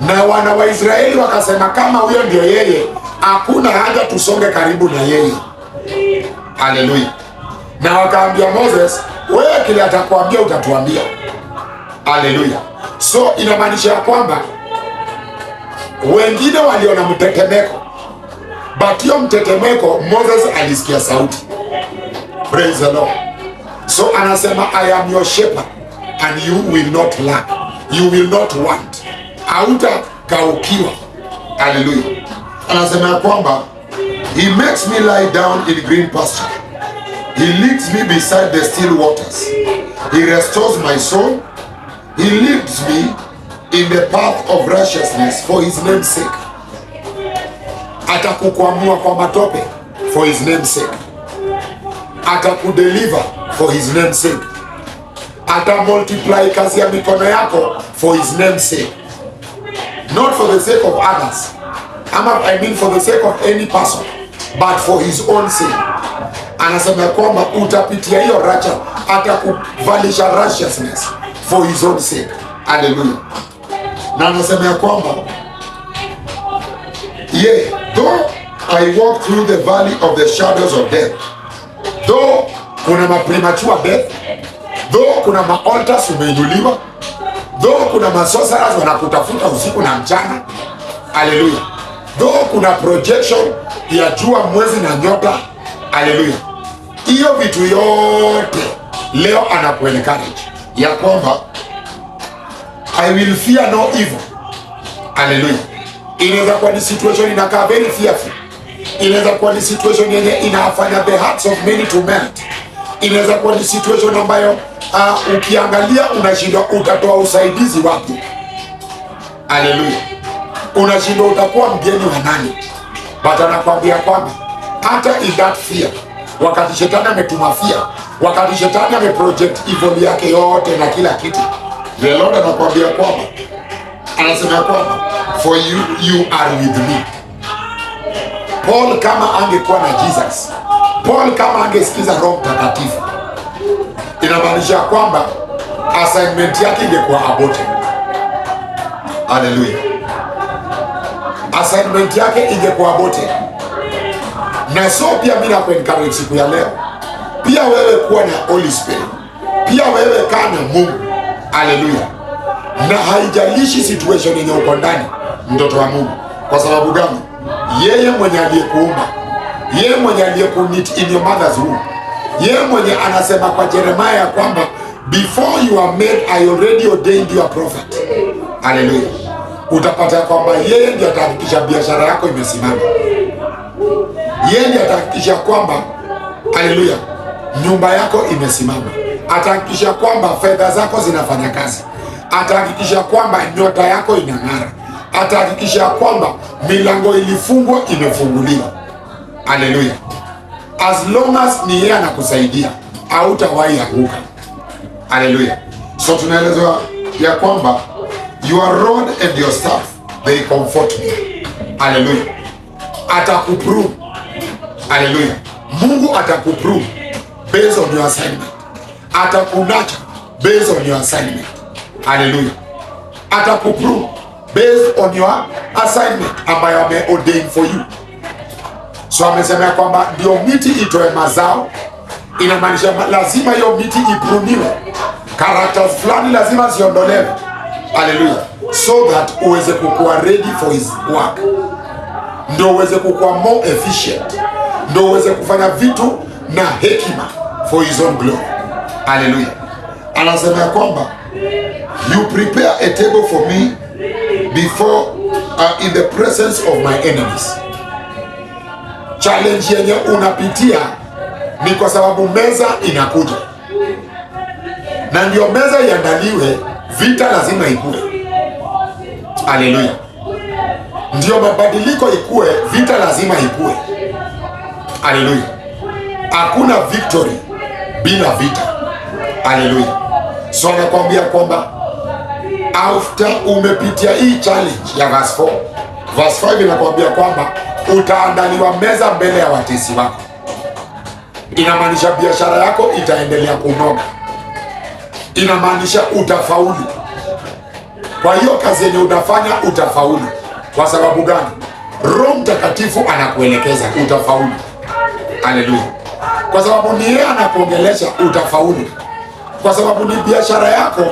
na wana wa Israeli wakasema kama huyo ndio yeye, hakuna haja tusonge karibu na yeye. Hallelujah. Na wakaambia Moses, wewe kile atakwambia utatuambia. Hallelujah. So inamaanisha kwamba wengine waliona mtetemeko, but hiyo mtetemeko Moses alisikia sauti. Praise the Lord. So anasema, I am your shepherd and you will not lack, you will not want. Hautakaukiwa. Hallelujah. Anasema kwamba he makes me lie down in green pasture, he leads me beside the still waters, he restores my soul, he leads me in the path of righteousness for his name's sake. Atakukwamua kwa matope for his name's sake. Atakudeliver for his name's sake. Atamultiply kazi ya mikono yako for his name's sake. Not for the sake of others, I mean for the sake of any person, but for his own sake. Anasema kwamba utapitia hiyo racha, atakuvalisha righteousness for his own sake. Hallelujah. Na anasema kwamba though I walk through the valley of the shadows of death, though kuna premature death, though kuna altars umeinuliwa, though kuna sorcerers wanakutafuta usiku na mchana. Hallelujah. Though kuna projection ya jua, mwezi na nyota. Hallelujah. Hiyo vitu yote leo anakuencourage ya kwamba I will fear no evil. Hallelujah. Inaweza kuwa ni situation inakaa very fearful. Inaweza kuwa ni situation yenye inafanya the hearts of many to melt. Inaweza kuwa ni situation ambayo ukiangalia unashindwa utatoa usaidizi wapi. Hallelujah. Unashindwa utakuwa mgeni wa nani. But anakuambia kwamba hata in that fear, wakati shetani ametuma fear, wakati shetani ameproject evil yake yote na kila kitu, the Lord anakuambia kwamba, anasema kwamba for you are with me. Paul kama angekuwa na Jesus, Paul kama angesikiza Roho Mtakatifu, inamaanisha kwamba assignment yake ingekuwa aborted. Hallelujah. Assignment yake ingekuwa aborted. Na so pia mimi nakuencourage siku ya leo, pia wewe kuwa na Holy Spirit, pia wewe kaa na Mungu. Hallelujah. Na haijalishi situation yenye uko ndani, mtoto wa Mungu. Kwa sababu gani? Yeye mwenye aliyekuumba, yeye mwenye aliyekunit in your mother's womb, yeye mwenye anasema kwa Jeremiah ya kwamba before you are made I already ordained you a prophet. Hallelujah. Utapata kwamba yeye ndiye atahakikisha biashara yako imesimama. Yeye ndiye atahakikisha kwamba, hallelujah, nyumba yako imesimama. atahakikisha kwamba fedha zako zinafanya kazi, atahakikisha kwamba nyota yako inang'ara, atahakikisha kwamba milango ilifungwa imefunguliwa. Haleluya! As long as ni yeye anakusaidia, hautawahi anguka. Haleluya! So tunaelezwa ya kwamba your rod and your staff they comfort me. Haleluya! Atakuprove. Haleluya! Mungu atakuprove based on your assignment. Atakunacha based on your assignment. Haleluya! Atakuprove based on your assignment ambayo ameordain for you. So amesema kwamba ndio miti itoe mazao, inamaanisha lazima hiyo miti ipruniwe, characters fulani lazima ziondolewe. Haleluya! So that uweze kukua ready for his work, ndio uweze kukua more efficient, ndio uweze kufanya vitu na hekima for his own glory. Haleluya! Anasema kwamba you prepare a table for me before in the presence of my enemies. Challenge yenye unapitia ni kwa sababu meza inakuja, na ndio meza iandaliwe, vita lazima ikue. Haleluya! Ndio mabadiliko ikue, vita lazima ikue. Haleluya! Hakuna victory bila vita. Haleluya! So nakwambia kwamba after umepitia hii challenge ya verse 4, verse 5 inakwambia kwamba utaandaliwa meza mbele ya watesi wako. Inamaanisha biashara yako itaendelea kunoga, inamaanisha utafaulu. Kwa hiyo kazi yenye utafanya utafaulu. Kwa sababu gani? Roho Mtakatifu anakuelekeza utafaulu. Haleluya! Kwa sababu ni yeye anakuongelesha utafaulu, kwa sababu ni biashara yako.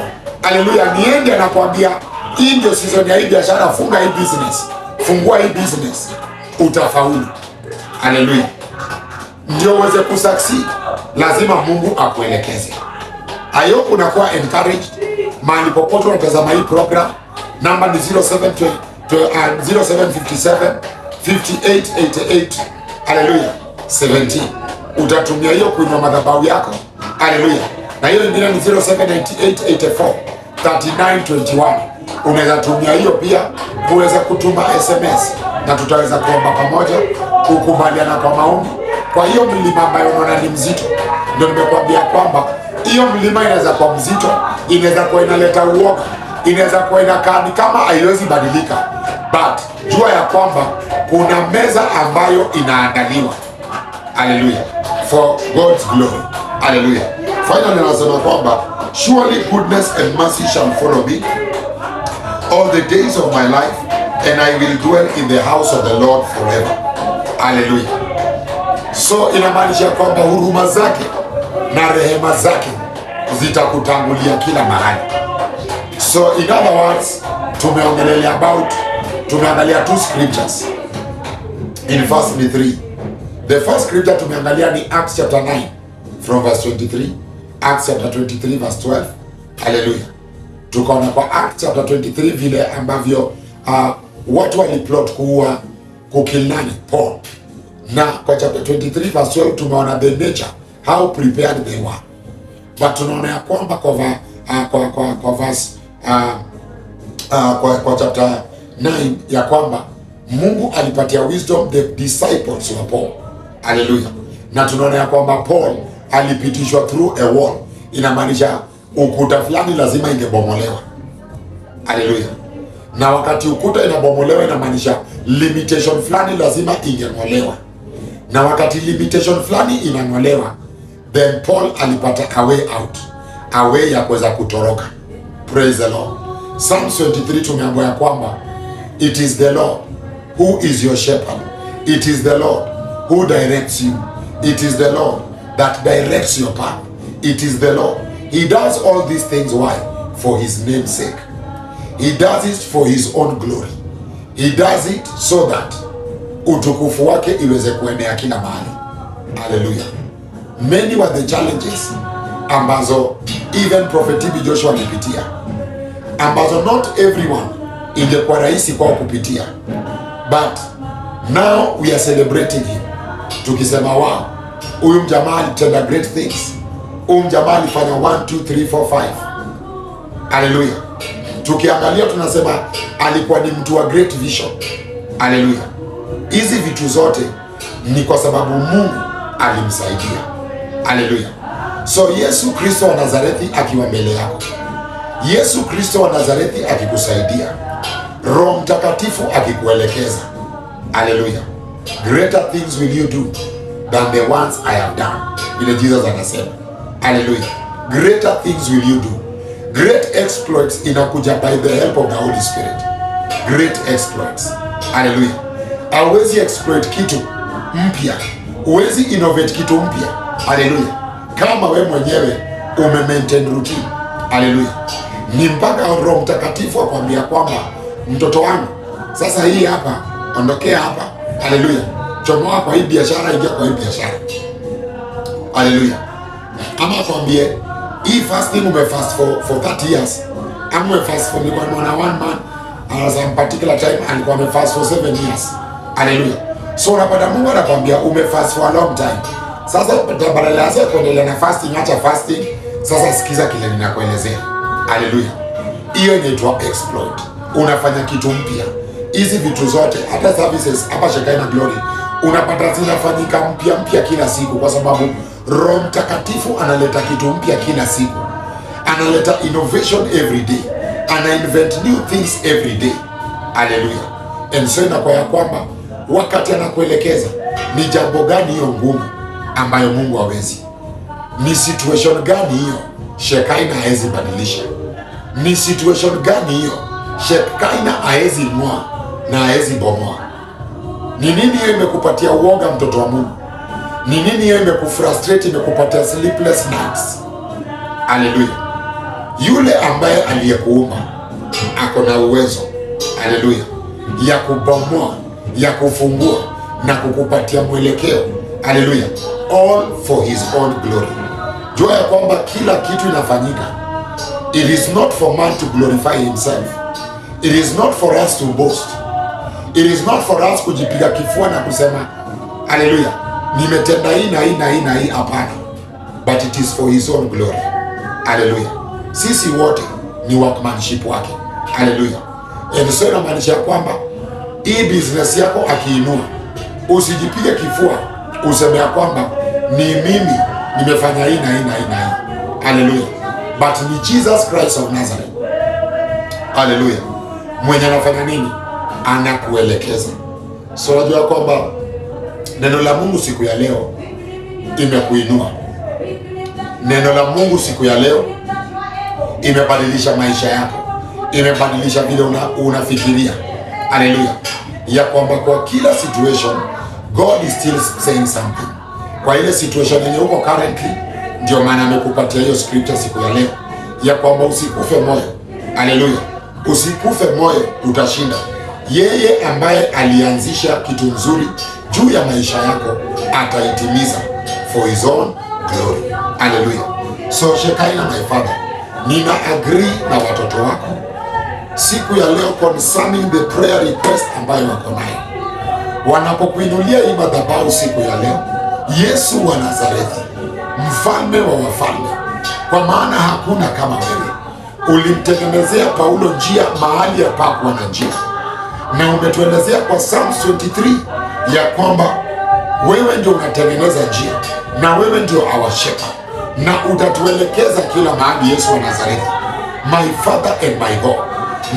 Haleluya! Ni yeye ndiye anakuambia hii ndio season ya hii biashara, funga hii business, fungua hii business, utafaulu. Haleluya! Ndio uweze kusucceed, lazima Mungu akuelekeze. Ayo, unakuwa encouraged mahali popote unatazama hii program. Namba ni 0757 5888 haleluya 17. Utatumia hiyo kuinua madhabahu yako. Haleluya! Na hiyo ingine ni 079884 3921. Unaweza tumia hiyo pia kuweza kutuma SMS na tutaweza kuomba pamoja, kukubaliana kwa maombi. Kwa hiyo mlima ambayo unaona ni mzito, ndio nimekuambia kwamba hiyo mlima inaweza kuwa mzito, inaweza kuwa inaleta uoga, inaweza kuwa inakaa ni kama haiwezi badilika, but jua ya kwamba kuna meza ambayo inaandaliwa. Haleluya! For God's glory. Haleluya! Finally anasema kwamba surely goodness and mercy shall follow me all the days of my life, and I will dwell in the house of the Lord forever. Haleluya! So inamaanisha kwamba huruma zake na rehema zake zitakutangulia kila mahali. So in other words, tumeangalia two scriptures in verse 3. The first scripture tumeangalia ni Acts chapter 9 from verse 23, Acts chapter 23 verse 12. Hallelujah. Tukaona kwa Acts chapter 23 vile ambavyo watu waliplot kukill nani? Paul. Na kwa chapter 23 verse 12 tumeona the nature, how prepared they were. But tunaona ya kwamba kwa verse kwa chapter 9 ya kwamba Mungu alipatia wisdom the disciples wa Paul. Hallelujah. Na tunaona ya kwamba Paul alipitishwa through a wall. Inamaanisha ukuta fulani lazima ingebomolewa. Hallelujah. Na wakati ukuta inabomolewa inamaanisha limitation fulani lazima ingeng'olewa. Na wakati limitation fulani inang'olewa, then Paul alipata a way out, a way ya kuweza kutoroka. Praise the Lord. Psalms 23 tumeambiwa ya kwamba it is the Lord who is your shepherd. It is the Lord who directs you. It is the Lord that directs your path. It is the Lord. He does all these things. Why? For his name's sake. He does it for his own glory. He does it so that utukufu wake iweze kuenea kila mahali. Hallelujah. Many were the challenges ambazo even Prophet TB Joshua alipitia, ambazo not everyone ingekuwa rahisi kwa kupitia, but now we are celebrating him, tukisema wow, huyu mjamaa alitenda great things. Jamaa alifanya 1 2 3 4 5. Haleluya. Tukiangalia tunasema alikuwa ni mtu wa great vision. Haleluya. Hizi vitu zote ni kwa sababu Mungu alimsaidia. Haleluya. So Yesu Kristo wa Nazareti akiwa mbele yako, Yesu Kristo wa Nazareti akikusaidia, Roho Mtakatifu akikuelekeza. Haleluya. Greater things will you do than the ones I have done. Vile Jesus anasema. Haleluya. Greater things will you do. Great exploits inakuja by the help of the Holy Spirit. Great exploits. Haleluya. Hauwezi exploit kitu mpya, huwezi innovate kitu mpya. Haleluya. Kama we mwenyewe maintain routine. Haleluya. Ni mpaka Roho Mtakatifu akwambia kwamba mtoto wangu, sasa hii hapa, ondokea hapa. Haleluya. Chomoa kwa hii biashara, ingia kwa hii biashara. Haleluya. Ama akwambie hii fasting umefast for 30 years. Ama umefast for one man at some particular time alikuwa amefast for 7 years. Haleluya. So unapata Mungu anakwambia umefast for a long time. Sasa badala ya kuendelea na fasting, acha fasting. Sasa sikiza kile ninakuelezea. Haleluya. Hiyo inaitwa exploit. Unafanya kitu mpya. Hizi vitu zote, hata services hapa Shekinah Glory, unapata zinafanyika mpya kila siku, kwa sababu Roho Mtakatifu analeta kitu mpya kila siku. Analeta innovation every day. Ana invent new things every day. Haleluya. And so inakuwa ya kwamba wakati anakuelekeza ni jambo gani hiyo ngumu ambayo Mungu hawezi. Ni situation gani hiyo Shekinah hawezi badilisha. Ni situation gani hiyo Shekinah hawezi ng'oa na hawezi bomoa. Ni nini hiyo imekupatia uoga, mtoto wa Mungu? Ni nini hiyo imekufrustrate, imekupatia sleepless nights? Haleluya. Yule ambaye aliyekuumba ako na uwezo, haleluya, ya kubomoa, ya kufungua na kukupatia mwelekeo. Haleluya. All for his own glory. Jua ya kwamba kila kitu inafanyika, it is not for man to glorify himself. It is not for us to boast. It is not for us kujipiga kifua na kusema haleluya, nimetenda hii na hii na hii na hii. Hapana. But it is for his own glory. Haleluya. Sisi wote ni workmanship wake. Haleluya. And so inamaanisha kwamba hii business yako akiinua, usijipige kifua useme ya kwamba ni mimi nimefanya hii na hii na hii na hii. Haleluya. But ni Jesus Christ of Nazareth. Haleluya. Mwenye anafanya nini? Anakuelekeza. So unajua kwamba neno la Mungu siku ya leo imekuinua. Neno la Mungu siku ya leo imebadilisha maisha yako. Imebadilisha vile unafikiria. Haleluya. Ya kwamba kwa kila situation God is still saying something. Kwa ile situation yenye uko currently, ndio maana amekupatia hiyo scripture siku ya leo ya kwamba usikufe moyo. Haleluya. Usikufe moyo, utashinda. Yeye ambaye alianzisha kitu nzuri juu ya maisha yako ataitimiza for his own glory. Haleluya. So Shekinah, my father, nina agree na watoto wako siku ya leo concerning the prayer request ambayo wako nayo. Wanapokuinulia hii madhabahu siku ya leo, Yesu wa Nazareti, mfalme wa wafalme, kwa maana hakuna kama wewe. Ulimtengenezea Paulo njia mahali hapakuwa na njia, na umetuelezea kwa Psalms 23 ya kwamba wewe ndio unatengeneza njia na wewe ndio our shepherd, na utatuelekeza kila mahali. Yesu wa Nazareti, my father and my God,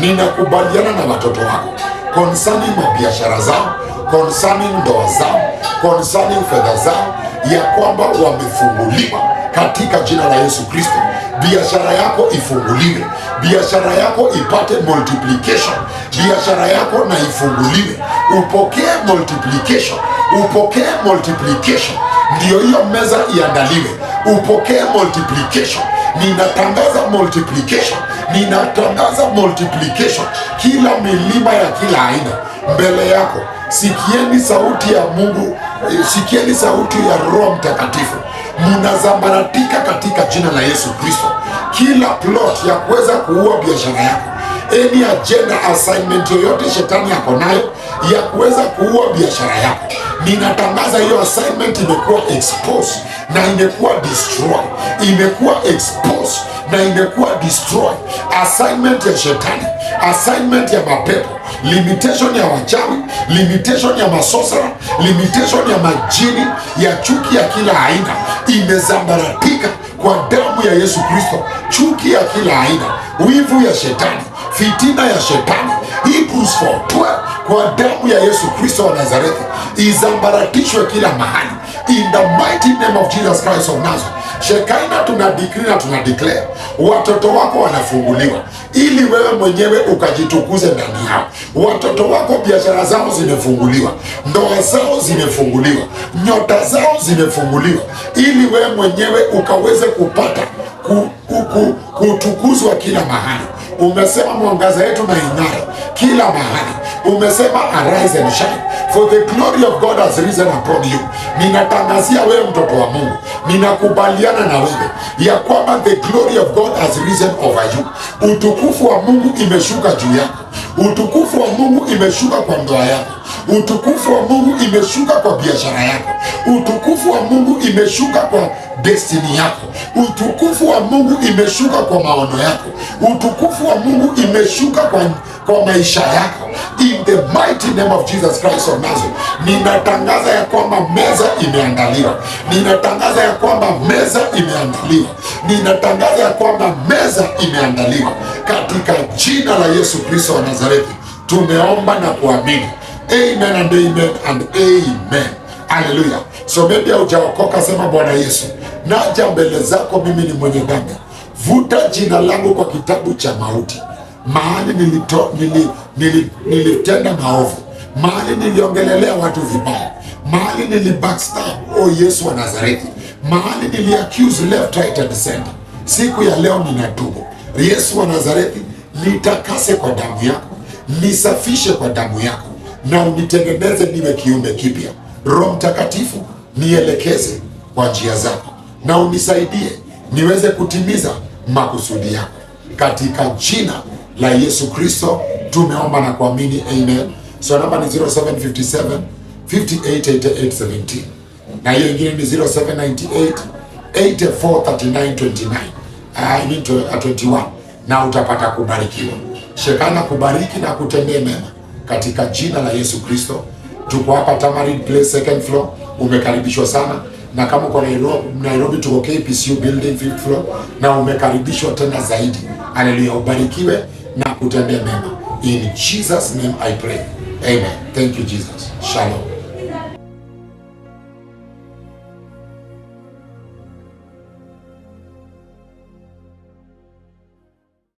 ninakubaliana na watoto wako concerning mabiashara zao, concerning ndoa zao, concerning fedha zao, ya kwamba wamefunguliwa katika jina la Yesu Kristo. Biashara yako ifunguliwe, biashara yako ipate multiplication, biashara yako na ifunguliwe, upokee multiplication, upokee multiplication. Ndio hiyo meza iandaliwe, upokee multiplication. Ninatangaza multiplication, ninatangaza multiplication. Kila milima ya kila aina mbele yako, sikieni sauti ya Mungu, sikieni sauti ya Roho Mtakatifu. Mnazambaratika katika jina la Yesu Kristo. Kila plot ya kuweza kuua biashara yako, any agenda, assignment yoyote shetani yako nayo ya kuweza kuua biashara yako, ninatangaza hiyo assignment imekuwa exposed na imekuwa destroy, imekuwa exposed na imekuwa destroy. Assignment ya shetani, assignment ya mapepo, limitation ya wachawi, limitation ya masosara, limitation ya majini, ya chuki ya kila aina imezambaratika kwa damu ya Yesu Kristo. Chuki ya kila aina, wivu ya shetani, fitina ya shetani, Hebrews 4:12, kwa damu ya Yesu Kristo wa Nazareti izambaratishwe kila mahali, in the mighty name of Jesus Christ of Nazareth. Shekaina, tuna decree na tuna declare watoto wako wanafunguliwa, ili wewe mwenyewe ukajitukuze ndani yao. Watoto wako biashara zao zimefunguliwa, ndoa zao zimefunguliwa, nyota zao zimefunguliwa, ili wewe mwenyewe ukaweze kupata kutukuzwa kila mahali. Umesema mwangaza yetu na ing'are kila mahali. Umesema arise and shine, for the glory of God has risen upon you. Ninatangazia wewe mtoto wa Mungu, ninakubaliana na wewe ya kwamba the glory of God has risen over you. Utukufu wa Mungu imeshuka juu yako. Utukufu wa Mungu imeshuka kwa ndoa yako. Utukufu wa Mungu imeshuka kwa biashara yako. Utukufu wa Mungu imeshuka kwa destiny yako. Utukufu wa Mungu imeshuka kwa maono yako. Utukufu wa Mungu imeshuka kwa maisha yako. In the mighty name of Jesus Christ of Nazareth, ninatangaza ya kwamba meza imeandaliwa. Ninatangaza ya kwamba meza imeandaliwa. Ninatangaza ya kwamba meza imeandaliwa. Katika jina la Yesu Kristo wa Nazareti tumeomba na kuamini. Amen and amen and amen. Hallelujah. So maybe haujaokoka, sema Bwana Yesu, naja mbele zako, mimi ni mwenye dhambi. Vuta jina langu kwa kitabu cha mauti, mahali nilitenda maovu, mahali niliongelelea watu vibaya, mahali nilibackstab. Oh Yesu wa Nazareti, mahali niliaccuse left, right and center. Siku ya leo ninatubu. Yesu wa Nazareti, nitakase kwa damu yako, nisafishe kwa damu yako, na unitengeneze niwe kiumbe kipya. Roho Mtakatifu, nielekeze kwa njia zako na unisaidie niweze kutimiza makusudi yako. Katika jina la Yesu Kristo tumeomba na kuamini, amen. So namba ni 0757 588817 na hiyo ingine ni 0798 843929 21, na utapata kubarikiwa. Shekana kubariki na kutendee mema katika jina la Yesu Kristo. Tuko hapa Tamarin Place, second floor. Umekaribishwa sana, na kama uko Nairobi tuko KPCU building 5th floor, na umekaribishwa tena zaidi. Haleluya, ubarikiwe na kutendea mema. In Jesus name I pray. Amen. Thank you Jesus. Shalom.